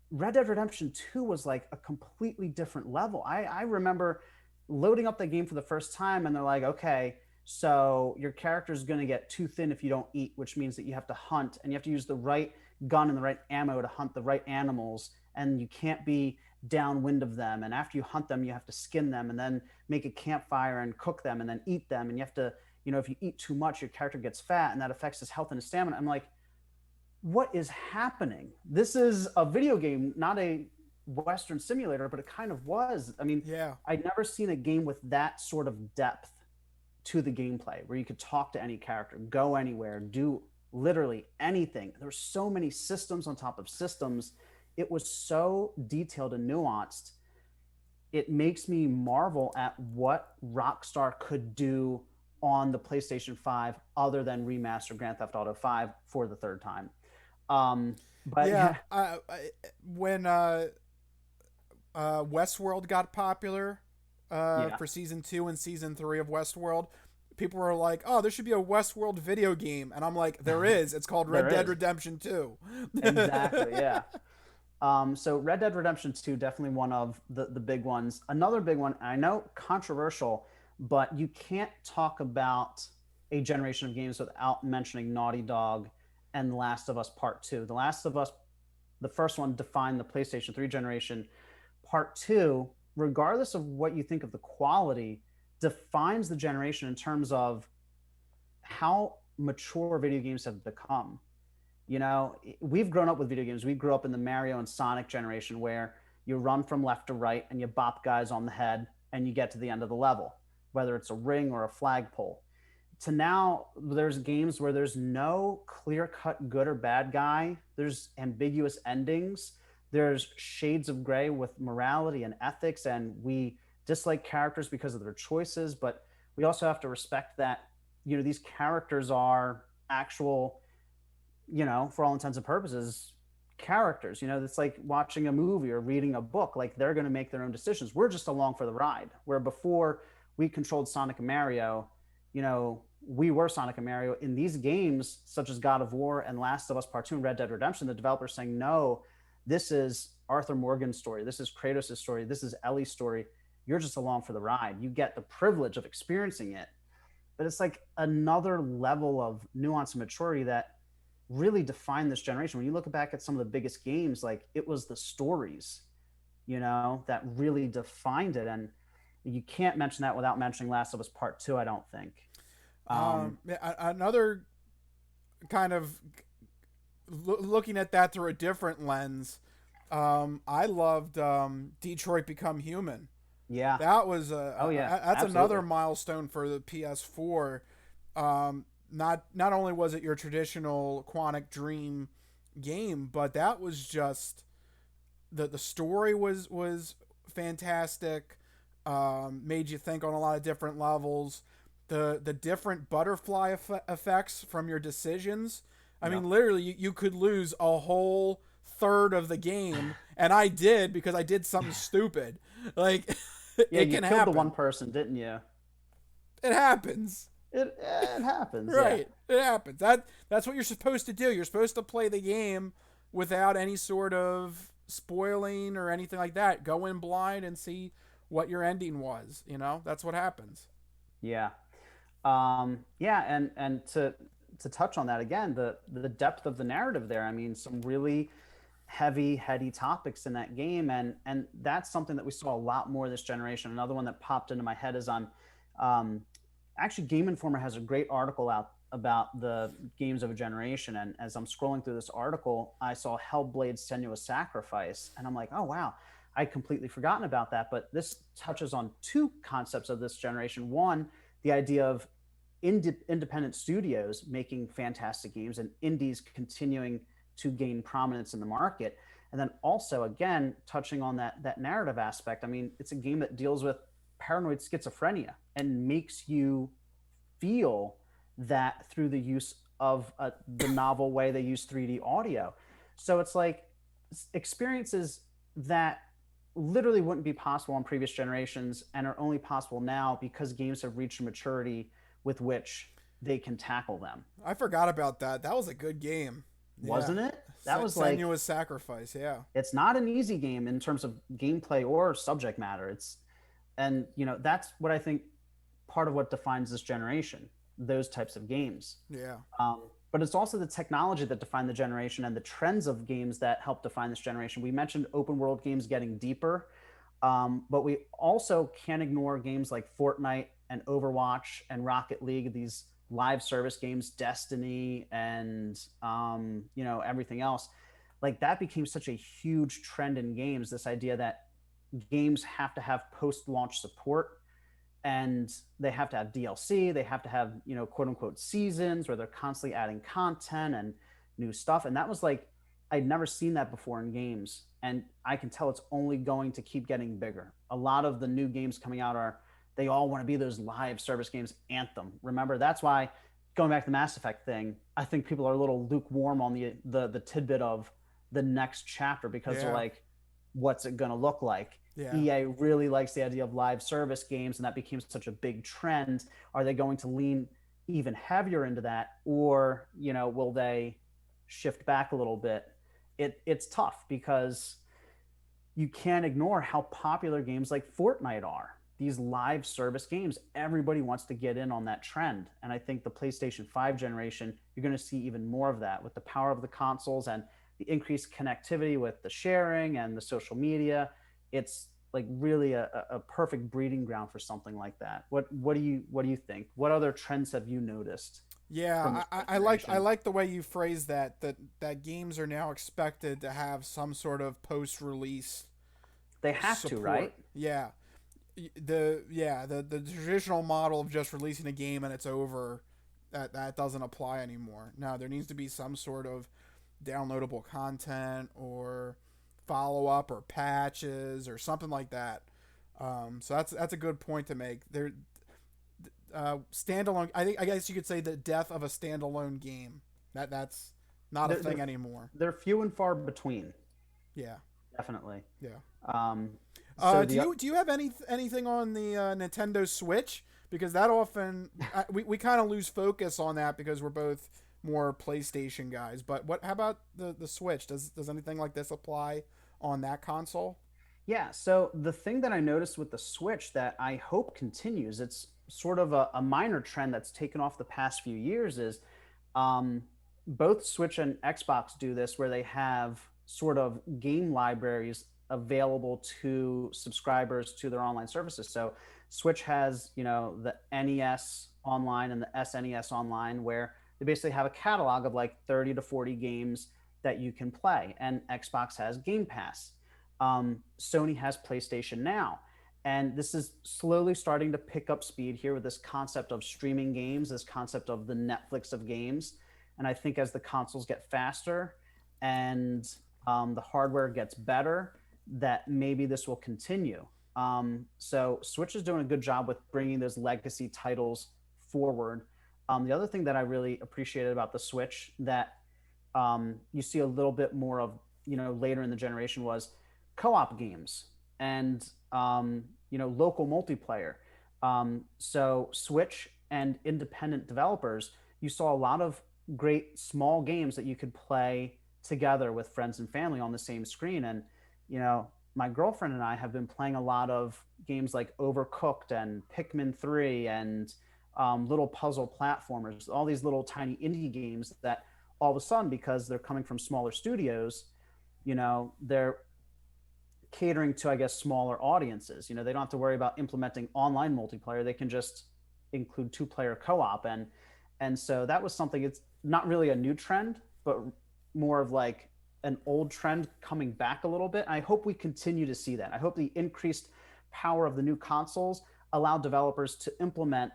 Red Dead Redemption 2 was like a completely different level. I remember loading up the game for the first time, and they're like, okay, so your character is going to get too thin if you don't eat, which means that you have to hunt and you have to use the right gun and the right ammo to hunt the right animals, and you can't be downwind of them. And after you hunt them, you have to skin them and then make a campfire and cook them and then eat them. And you have to, if you eat too much, your character gets fat and that affects his health and his stamina. I'm like, what is happening? This is a video game, not a Western simulator, but it kind of was. I mean, yeah, I'd never seen a game with that sort of depth to the gameplay where you could talk to any character, go anywhere, do literally anything. There were so many systems on top of systems. It was so detailed and nuanced. It makes me marvel at what Rockstar could do on the PlayStation 5 other than remaster Grand Theft Auto 5 for the third time. But yeah. yeah, When Westworld got popular yeah, for season 2 and season 3 of Westworld, people were like, "Oh, there should be a Westworld video game," and I'm like, "There is. It's called Red there Dead is. Redemption 2." Exactly, yeah. So Red Dead Redemption 2, definitely one of the big ones. Another big one, I know controversial, but you can't talk about a generation of games without mentioning Naughty Dog and The Last of Us Part 2. The Last of Us, the first one, defined the PlayStation 3 generation. Part 2, regardless of what you think of the quality, defines the generation in terms of how mature video games have become. You know, we've grown up with video games. We grew up in the Mario and Sonic generation where you run from left to right and you bop guys on the head and you get to the end of the level, whether it's a ring or a flagpole. To now, there's games where there's no clear cut good or bad guy, there's ambiguous endings, there's shades of gray with morality and ethics, and we dislike characters because of their choices, but we also have to respect that, you know, these characters are actual, you know, for all intents and purposes, characters. You know, it's like watching a movie or reading a book. Like they're going to make their own decisions. We're just along for the ride. Where before we controlled Sonic and Mario, you know, we were Sonic and Mario. In these games, such as God of War and Last of Us Part 2 and Red Dead Redemption, the developers saying, no, this is Arthur Morgan's story. This is Kratos' story. This is Ellie's story. You're just along for the ride. You get the privilege of experiencing it. But it's like another level of nuance and maturity that really defined this generation. When you look back at some of the biggest games, like it was the stories, you know, that really defined it. And you can't mention that without mentioning Last of Us Part 2, I don't think. Another kind of looking at that through a different lens, I loved Detroit Become Human. Yeah, that was that's absolutely another milestone for the PS4. Not only was it your traditional Quantic Dream game, but that was just the story was fantastic. Made you think on a lot of different levels. The different butterfly effects from your decisions. I mean, literally, you could lose a whole third of the game, and I did because I did something stupid. Like, yeah, you killed the one person, didn't you? It happens. It happens, right? Yeah. It happens. That's what you're supposed to do. You're supposed to play the game without any sort of spoiling or anything like that. Go in blind and see what your ending was. You know, that's what happens. Yeah. And to touch on that again, the depth of the narrative there. I mean, some really heavy, heady topics in that game, and that's something that we saw a lot more this generation. Another one that popped into my head is actually Game Informer has a great article out about the games of a generation, and as I'm scrolling through this article, I saw Hellblade's Senua's Sacrifice, and I'm like, oh wow, I'd completely forgotten about that. But this touches on two concepts of this generation. One, the idea of independent studios making fantastic games and indies continuing to gain prominence in the market. And then also, again, touching on that narrative aspect. I mean, it's a game that deals with paranoid schizophrenia and makes you feel that through the use of the novel way they use 3D audio. So it's like experiences that literally wouldn't be possible on previous generations and are only possible now because games have reached a maturity with which they can tackle them. I forgot about that. That was a good game. Wasn't it? That was like Senua's Sacrifice, yeah. It's not an easy game in terms of gameplay or subject matter. And you know, that's what I think part of what defines this generation, those types of games. Yeah. But it's also the technology that defined the generation and the trends of games that help define this generation. We mentioned open world games getting deeper, but we also can't ignore games like Fortnite and Overwatch and Rocket League, these live service games, Destiny, and you know, everything else. Like that became such a huge trend in games, this idea that games have to have post-launch support, and they have to have DLC, they have to have, you know, quote unquote seasons where they're constantly adding content and new stuff. And that was like, I'd never seen that before in games, and I can tell it's only going to keep getting bigger. A lot of the new games coming out they all want to be those live service games. Anthem, remember, that's why, going back to the Mass Effect thing, I think people are a little lukewarm on the tidbit of the next chapter because they're like, what's it going to look like? Yeah. EA really likes the idea of live service games, and that became such a big trend. Are they going to lean even heavier into that, or, you know, will they shift back a little bit? It's tough because you can't ignore how popular games like Fortnite are. These live service games, everybody wants to get in on that trend. And I think the PlayStation 5 generation, you're going to see even more of that with the power of the consoles and the increased connectivity with the sharing and the social media. It's like really a perfect breeding ground for something like that. What do you think? What other trends have you noticed? from Yeah, this I generation. like the way you phrase that games are now expected to have some sort of post release They have to, support. right? Yeah, the traditional model of just releasing a game and it's over, that doesn't apply anymore. Now there needs to be some sort of downloadable content or follow up or patches or something like that. So that's a good point to make. There, standalone. I guess you could say the death of a standalone game. That's not a They're thing they're anymore. they're few and far between, Yeah, definitely. yeah. Um, so the Do you have anything on the Nintendo Switch? Because that often we kind of lose focus on that because we're both more PlayStation guys. But what? How about the Switch? Does anything like this apply on that console? Yeah, so the thing that I noticed with the Switch that I hope continues, it's sort of a minor trend that's taken off the past few years, is um, both Switch and Xbox do this where they have sort of game libraries available to subscribers to their online services. So Switch has, the NES online and the SNES online, where they basically have a catalog of like 30 to 40 games that you can play. And Xbox has Game Pass. Sony has PlayStation Now. And this is slowly starting to pick up speed here with this concept of streaming games, this concept of the Netflix of games. And I think as the consoles get faster and the hardware gets better, that maybe this will continue. So Switch is doing a good job with bringing those legacy titles forward. The other thing that I really appreciated about the Switch that you see a little bit more of, later in the generation was co-op games and local multiplayer. So Switch and independent developers, you saw a lot of great small games that you could play together with friends and family on the same screen. And my girlfriend and I have been playing a lot of games like Overcooked and Pikmin 3 and little puzzle platformers, all these little tiny indie games that all of a sudden, because they're coming from smaller studios, they're catering to, I guess, smaller audiences. They don't have to worry about implementing online multiplayer. They can just include two-player co-op, and so that was something. It's not really a new trend, but more of like an old trend coming back a little bit. I hope we continue to see that. I hope the increased power of the new consoles allow developers to implement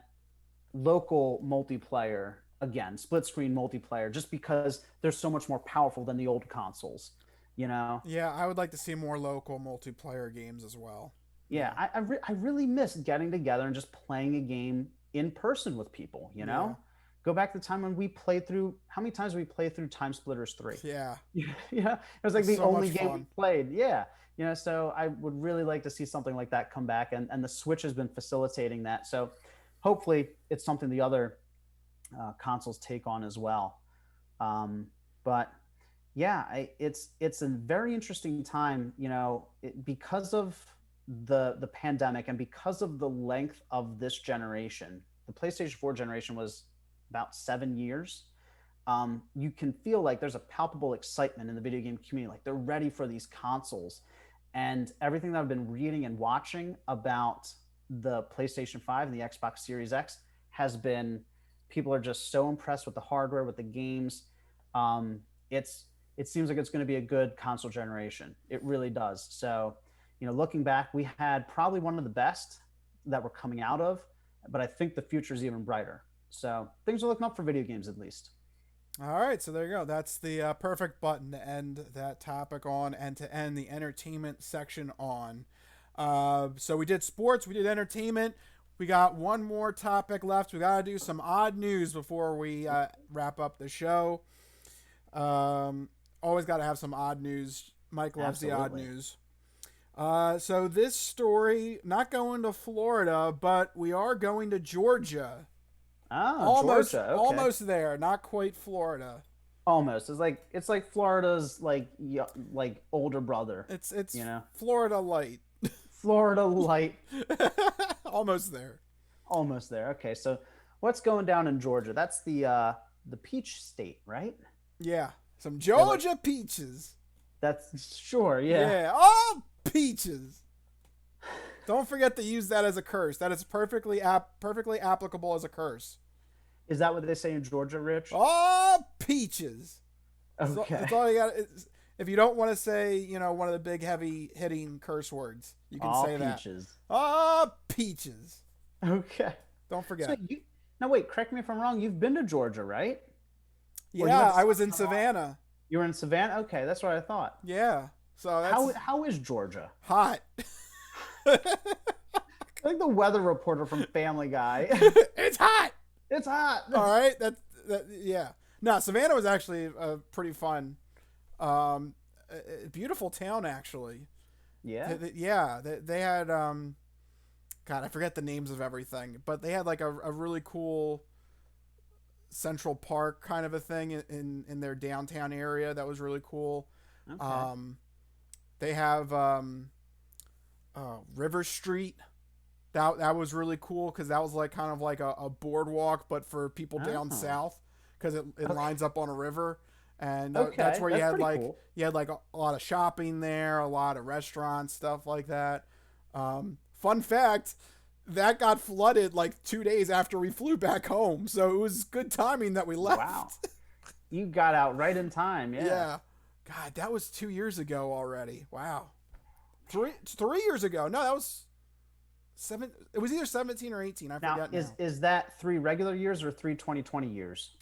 local multiplayer again, split screen multiplayer, just because they're so much more powerful than the old consoles. You know, Yeah, I would like to see more local multiplayer games as well. yeah, Yeah, I really miss getting together and just playing a game in person with people. yeah, Go back to the time when we played through. How many times we played through Time Splitters 3? yeah. It was like the So much only game we fun. played. Yeah, so I would really like to see something like that come back, and the Switch has been facilitating that. So hopefully, it's something the other consoles take on as well. But yeah, it's a very interesting time, because of the pandemic and because of the length of this generation. The PlayStation 4 generation was about 7 years. You can feel like there's a palpable excitement in the video game community, like they're ready for these consoles. And everything that I've been reading and watching about the PlayStation 5 and the Xbox Series X has been, people are just so impressed with the hardware, with the games. It's it seems like it's going to be a good console generation. It really does. So, looking back, we had probably one of the best that we're coming out of, but I think the future is even brighter. So things are looking up for video games, at least. All right, so there you go. That's the perfect button to end that topic on and to end the entertainment section on. So we did sports, we did entertainment. We got one more topic left. We got to do some odd news before we wrap up the show. Always got to have some odd news. Mike loves the odd Absolutely. news. So this story, not going to Florida, but we are going to Georgia. Oh, Almost, Georgia. Okay. almost there. Not quite Florida. Almost. It's like Florida's like older brother. It's You know, Florida light. Florida light. Almost there. Almost there. Okay. So what's going down in Georgia? That's the peach state, right? Yeah, some They're like Georgia peaches. that's sure. Yeah. Yeah, all peaches. Don't forget to use that as a curse. That is perfectly applicable as a curse. Is that what they say in Georgia, Rich? Oh, peaches. Okay. That's all you got. If you don't want to say, one of the big heavy hitting curse words, you can All say that. peaches. Oh, peaches. Okay. Don't So forget. now wait, correct me if I'm wrong. You've been to Georgia, right? Or you went Yeah, to I South was in Carolina? Savannah. You were in Savannah. Okay, that's what I thought. Yeah. So How that's how is Georgia? hot. Like the weather reporter from Family Guy. It's hot. It's hot. All right. Yeah. No, Savannah was actually pretty fun. Beautiful town, actually. Yeah. Yeah. They had, God, I forget the names of everything, but they had like a really cool Central Park kind of a thing in their downtown area. That was really cool. Okay. They have River Street. That was really cool because that was like kind of like a boardwalk, but for people down Oh. south because it Okay. lines up on a river, and that's Okay. where That's pretty cool. you had like a lot of shopping there, a lot of restaurants, stuff like that. Fun fact, that got flooded like 2 days after we flew back home, so it was good timing that we left. Wow. You got out right in time. Yeah. Yeah. God, that was 2 years ago already. Wow. 3 years ago. No, that was it was either 17 or 18. I Now, forget now. is that 3 regular years or 3 2020 years?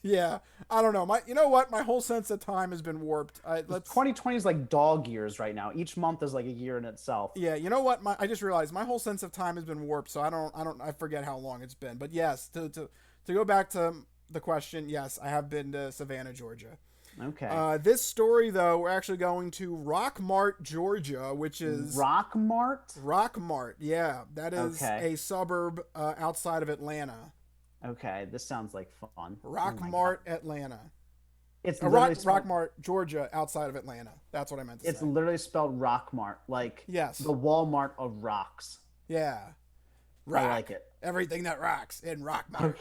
Yeah, I don't know. You know what? My whole sense of time has been warped. 2020 is like dog years right now. Each month is like a year in itself. Yeah, you know what? I just realized my whole sense of time has been warped. So I forget how long it's been. But yes, to go back to the question, yes, I have been to Savannah, Georgia. Okay. This story, though, we're actually going to Rockmart, Georgia, which is Rockmart? Rockmart. Yeah, that is Okay. a suburb outside of Atlanta. Okay, this sounds like fun. Oh my Rockmart, God. Atlanta. It's literally spelled, Rockmart, Georgia, outside of Atlanta. That's what I meant to it's say. literally spelled Rockmart, like Yes. the Walmart of rocks. Yeah. I like it. Everything that rocks in Rockmart. Okay.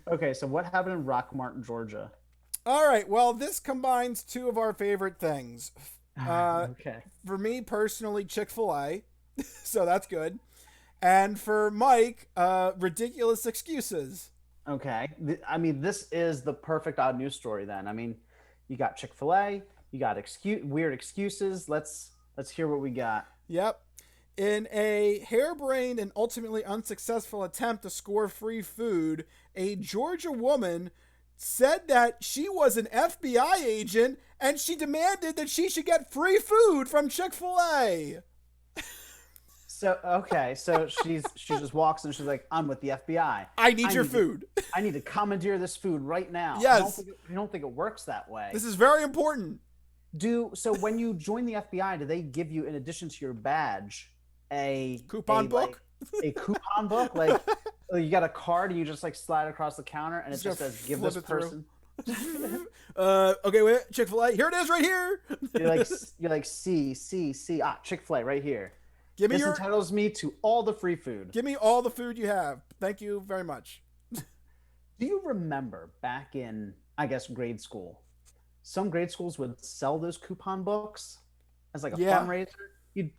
Okay, so what happened in Rockmart, Georgia? All right. Well, this combines two of our favorite things. Okay. For me personally, Chick-Fil-A. So that's good. And for Mike, ridiculous excuses. Okay. I mean, this is the perfect odd news story then. I mean, you got Chick-fil-A, you got weird excuses. Let's hear what we got. Yep. In a harebrained and ultimately unsuccessful attempt to score free food, a Georgia woman said that she was an FBI agent and she demanded that she should get free food from Chick-fil-A. So okay, so she just walks and she's like, "I'm with the FBI. I need your food. I need to commandeer this food right now." Yes. I don't think it works that way. This is very important. So when you join the FBI, do they give you, in addition to your badge, a Coupon book? Like, a coupon book? Like you got a card and you just like slide across the counter and it just says, "Give this person." Okay, wait, Chick-fil-A. Here it is, right here. You're like, see. Chick-fil-A right here. This entitles me to all the free food. Give me all the food you have. Thank you very much. Do you remember back in, I guess, grade school, some grade schools would sell those coupon books as like a fundraiser? You'd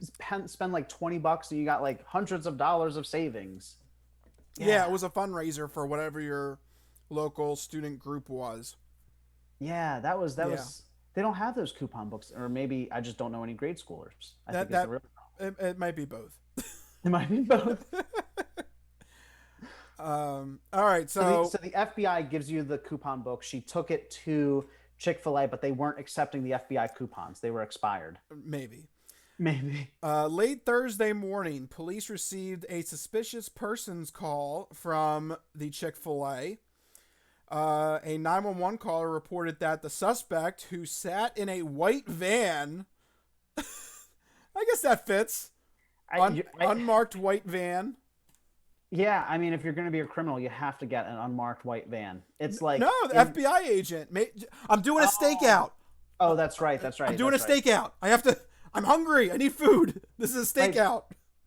spend like $20 and you got like hundreds of dollars of savings. Yeah, it was a fundraiser for whatever your local student group was. Yeah, that was. They don't have those coupon books, or maybe I just don't know any grade schoolers. I think it's a real problem. It might be both. It might be both. All right, so the FBI gives you the coupon book. She took it to Chick-fil-A, but they weren't accepting the FBI coupons. They were expired. Maybe. Late Thursday morning, police received a suspicious persons call from the Chick-fil-A. A 911 caller reported that the suspect, who sat in a white van, I guess that fits, unmarked white van. Yeah, I mean, if you're going to be a criminal, you have to get an unmarked white van. It's like the FBI agent. I'm doing a stakeout. Oh, that's right. I'm doing a stakeout. I'm hungry. I need food. This is a stakeout.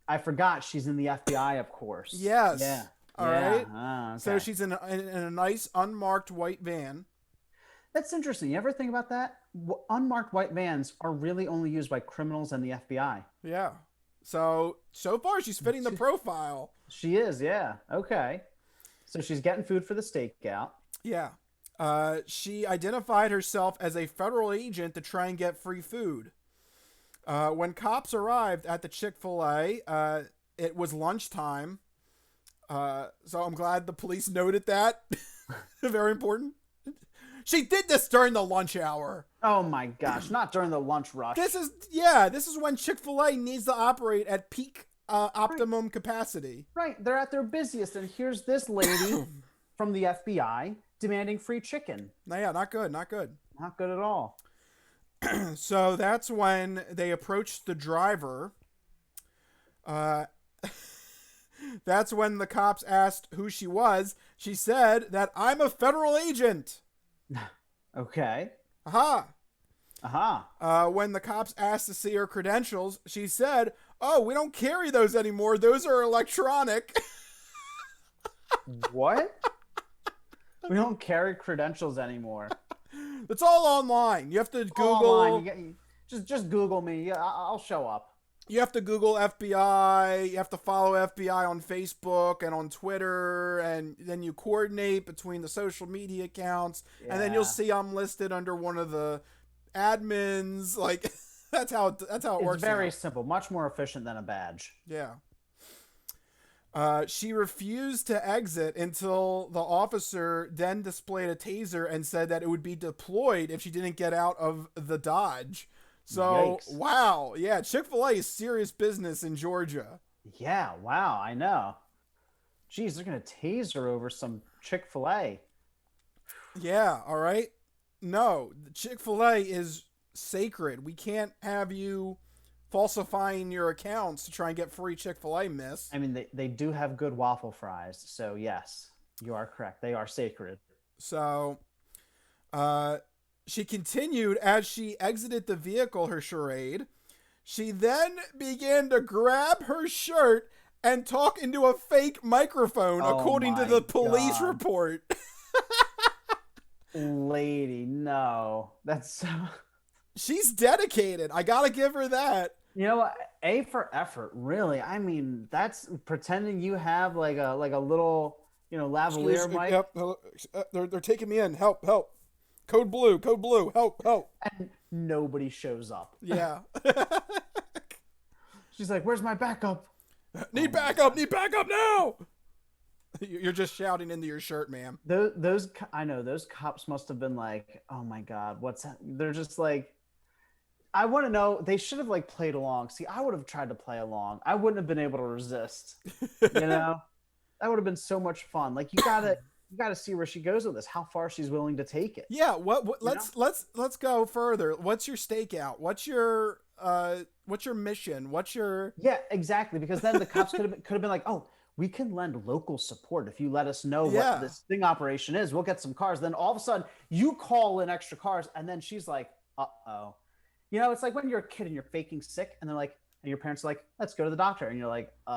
I forgot she's in the FBI, of course. Yes. Yeah. All right. Okay. So she's in a nice unmarked white van. That's interesting. You ever think about that? Unmarked white vans are really only used by criminals and the FBI. Yeah. So far she's fitting the profile. She is, yeah. Okay. So she's getting food for the stakeout. Yeah. She identified herself as a federal agent to try and get free food. When cops arrived at the Chick-fil-A, it was lunchtime. So I'm glad the police noted that. Very important. She did this during the lunch hour. Oh my gosh, not during the lunch rush. This is when Chick-fil-A needs to operate at peak optimum capacity. Right, they're at their busiest, and here's this lady from the FBI demanding free chicken. Yeah, not good. Not good at all. So that's when they approached the driver. That's when the cops asked who she was. She said that I'm a federal agent. Okay. Aha. Aha. When the cops asked to see her credentials, she said, "Oh, we don't carry those anymore. Those are electronic." What? We don't carry credentials anymore. It's all online. You have to Google. Just Google me. Yeah, I'll show up. You have to Google FBI. You have to follow FBI on Facebook and on Twitter, and then you coordinate between the social media accounts, and then you'll see I'm listed under one of the admins. Like that's how it works. It's very simple. Much more efficient than a badge. Yeah. She refused to exit until the officer then displayed a taser and said that it would be deployed if she didn't get out of the Dodge. So, yikes. Wow. Yeah, Chick-fil-A is serious business in Georgia. Yeah, wow, I know. Jeez, they're going to tase her over some Chick-fil-A. Yeah, all right. No, Chick-fil-A is sacred. We can't have you falsifying your accounts to try and get free Chick-fil-A, miss. I mean, they do have good waffle fries, so yes, you are correct. They are sacred. So, she continued as she exited the vehicle, her charade. She then began to grab her shirt and talk into a fake microphone, according to the police report. Lady, no. That's so... She's dedicated. I gotta give her that. You know what? A for effort, really. I mean, that's pretending you have like a little, lavalier mic. Yep. They're taking me in. Help. Code blue. Help. And nobody shows up. Yeah. She's like, "Where's my backup? Need backup now." You're just shouting into your shirt, ma'am. I know those cops must have been like, "Oh my God, what's that?" They're just like, I want to know. They should have like played along. See, I would have tried to play along. I wouldn't have been able to resist. That would have been so much fun. Like you gotta see where she goes with this. How far she's willing to take it. Yeah. Let's go further. What's your stakeout? What's your mission? Yeah, exactly. Because then the cops could have been like, "Oh, we can lend local support if you let us know what this sting operation is. We'll get some cars." Then all of a sudden you call in extra cars, and then she's like, "Uh-oh." It's like when you're a kid and you're faking sick, and they're like, and your parents are like, "Let's go to the doctor," and you're like, wait,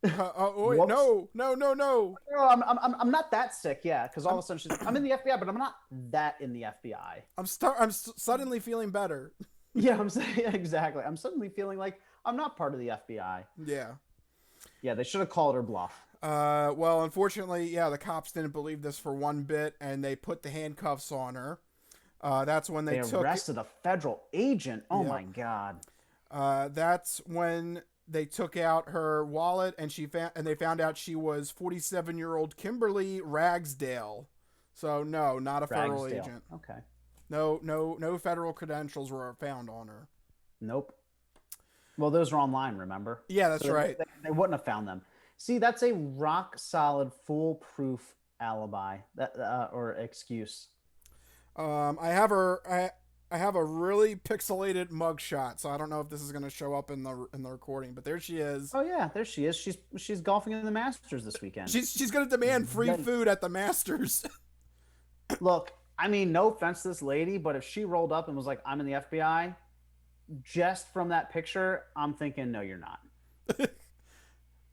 no. I'm not that sick, yeah. Because all of a sudden she's like, "I'm in the FBI, but I'm not that in the FBI." I'm suddenly feeling better. Yeah, I'm saying exactly. I'm suddenly feeling like I'm not part of the FBI. Yeah. Yeah, they should have called her bluff. Well, unfortunately, the cops didn't believe this for one bit, and they put the handcuffs on her. That's when they arrested a federal agent. Oh my God. That's when they took out her wallet, and they found out she was 47-year-old Kimberly Ragsdale. So no, not a federal agent. Okay. No federal credentials were found on her. Nope. Well, those are online, remember? Yeah, that's right. They wouldn't have found them. See, that's a rock solid, foolproof alibi or excuse. I have a really pixelated mugshot, so I don't know if this is going to show up in the recording, but there she is. Oh yeah, there she is. She's golfing in the Masters this weekend. She's going to demand free food at the Masters. Look, I mean, no offense to this lady, but if she rolled up and was like, "I'm in the FBI," just from that picture, I'm thinking, no, you're not.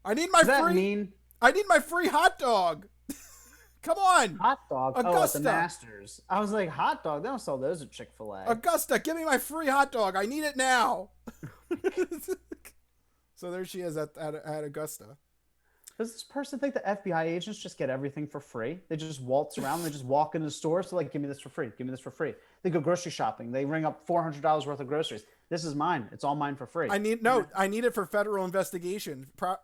I need my free hot dog. Come on. Hot dog? Augusta. Oh, at the Masters. I was like, hot dog? They don't sell those at Chick-fil-A. Augusta, give me my free hot dog. I need it now. So there she is at Augusta. Does this person think the FBI agents just get everything for free? They just waltz around. They just walk into stores. They're like, give me this for free. Give me this for free. They go grocery shopping. They ring up $400 worth of groceries. This is mine. It's all mine for free. I need it for federal investigation. The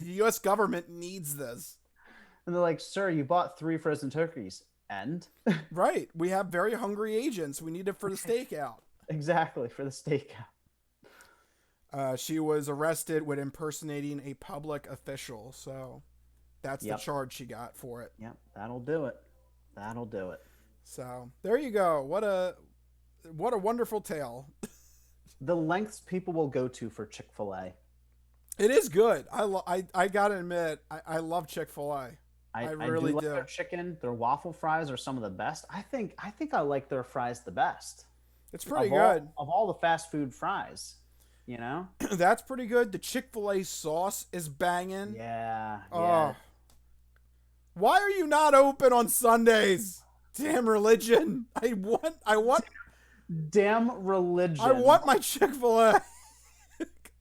U.S. government needs this. And they're like, sir, you bought 3 frozen turkeys. And? Right. We have very hungry agents. We need it for the stakeout. Exactly, for the stakeout. She was arrested with impersonating a public official. So that's the charge she got for it. Yep, that'll do it. That'll do it. So there you go. What a wonderful tale. The lengths people will go to for Chick-Fil-A. It is good. I gotta admit, I love Chick-fil-A. I really do. Their chicken, their waffle fries are some of the best. I think I like their fries the best. It's pretty good. Of all the fast food fries, you know? That's pretty good. The Chick-fil-A sauce is banging. Yeah. Oh. Why are you not open on Sundays? Damn religion. I want Damn religion. I want my Chick-fil-A.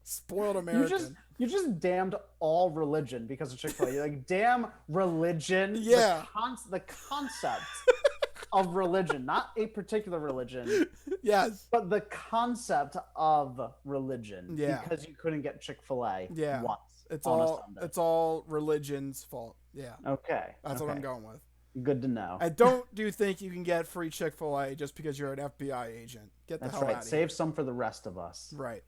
Spoiled American. You just damned all religion because of Chick-fil-A. You're like, damn religion. Yeah. The concept of religion, not a particular religion. Yes. But the concept of religion. Yeah. Because you couldn't get Chick-fil-A once. It's all religion's fault. Yeah. Okay. That's what I'm going with. Good to know. I don't think you can get free Chick-fil-A just because you're an FBI agent. Get the hell out of here. Save some for the rest of us. Right.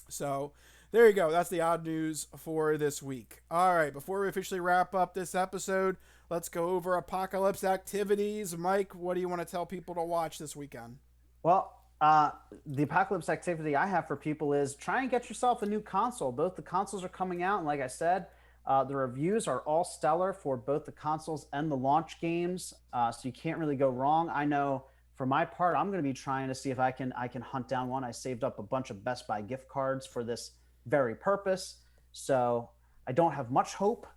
So there you go. That's the odd news for this week. All right. Before we officially wrap up this episode, let's go over apocalypse activities. Mike, what do you want to tell people to watch this weekend? Well, the apocalypse activity I have for people is try and get yourself a new console. Both the consoles are coming out, and like I said, the reviews are all stellar for both the consoles and the launch games, so you can't really go wrong. I know for my part, I'm going to be trying to see if I can hunt down one. I saved up a bunch of Best Buy gift cards for this very purpose, so I don't have much hope,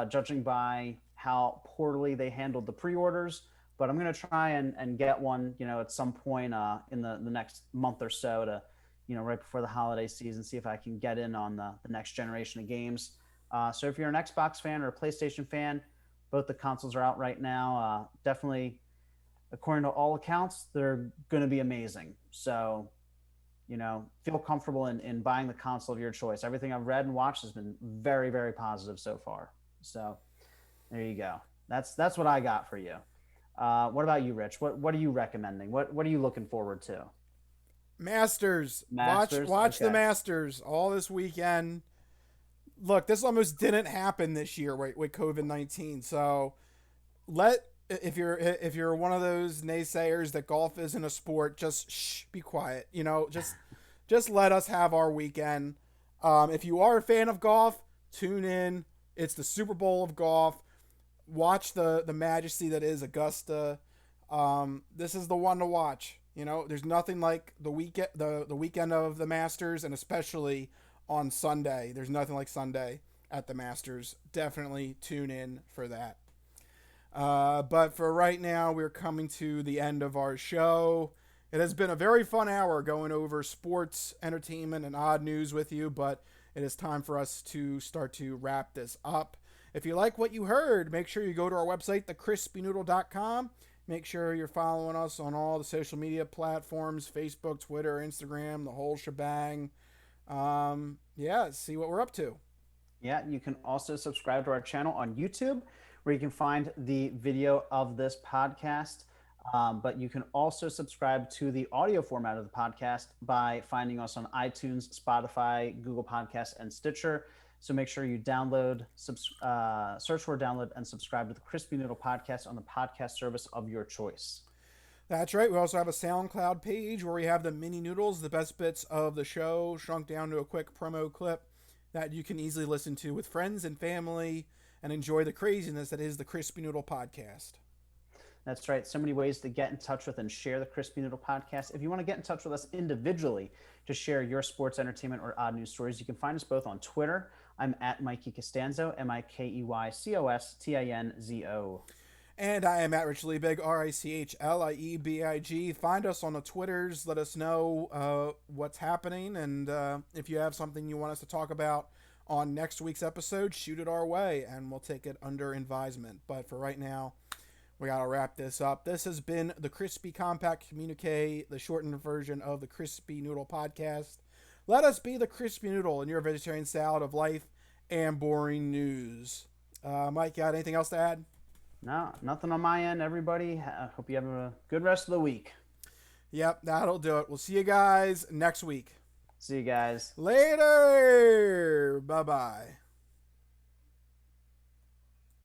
judging by how poorly they handled the pre-orders. But I'm going to try and get one, at some point in the next month or so to, right before the holiday season, see if I can get in on the next generation of games. So if you're an Xbox fan or a PlayStation fan, both the consoles are out right now. Definitely, according to all accounts, they're going to be amazing. So, feel comfortable in buying the console of your choice. Everything I've read and watched has been very, very positive so far. So there you go. That's what I got for you. What about you, Rich? What are you recommending? What are you looking forward to? Masters. Watch the Masters all this weekend. Look, this almost didn't happen this year with COVID-19. So if you're one of those naysayers that golf isn't a sport, just be quiet. Just let us have our weekend. If you are a fan of golf, tune in. It's the Super Bowl of golf. Watch the majesty that is Augusta. This is the one to watch. There's nothing like the weekend of the Masters, and especially on Sunday. There's nothing like Sunday at the Masters. Definitely tune in for that. But for right now, we're coming to the end of our show. It has been a very fun hour going over sports, entertainment, and odd news with you, but it is time for us to start to wrap this up. If you like what you heard, make sure you go to our website, thecrispynoodle.com. Make sure you're following us on all the social media platforms, Facebook, Twitter, Instagram, the whole shebang. See what we're up to. Yeah, you can also subscribe to our channel on YouTube, where you can find the video of this podcast. But you can also subscribe to the audio format of the podcast by finding us on iTunes, Spotify, Google Podcasts, and Stitcher. So make sure you search for, download, and subscribe to the Crispy Noodle Podcast on the podcast service of your choice. That's right. We also have a SoundCloud page where we have the mini noodles, the best bits of the show, shrunk down to a quick promo clip that you can easily listen to with friends and family and enjoy the craziness that is the Crispy Noodle Podcast. That's right. So many ways to get in touch with and share the Crispy Noodle Podcast. If you want to get in touch with us individually to share your sports, entertainment, or odd news stories, you can find us both on Twitter. I'm at Mikey Costanzo, MikeyCostanzo. And I am at Rich Liebig, RichLiebig. Find us on the Twitters. Let us know what's happening. And if you have something you want us to talk about on next week's episode, shoot it our way, and we'll take it under advisement. But for right now, we got to wrap this up. This has been the Crispy Compact Communiqué, the shortened version of the Crispy Noodle Podcast. Let us be the Crispy Noodle in your vegetarian salad of life and boring news. Mike, you got anything else to add? No, nothing on my end, everybody. I hope you have a good rest of the week. Yep, that'll do it. We'll see you guys next week. See you guys. Later. Bye-bye.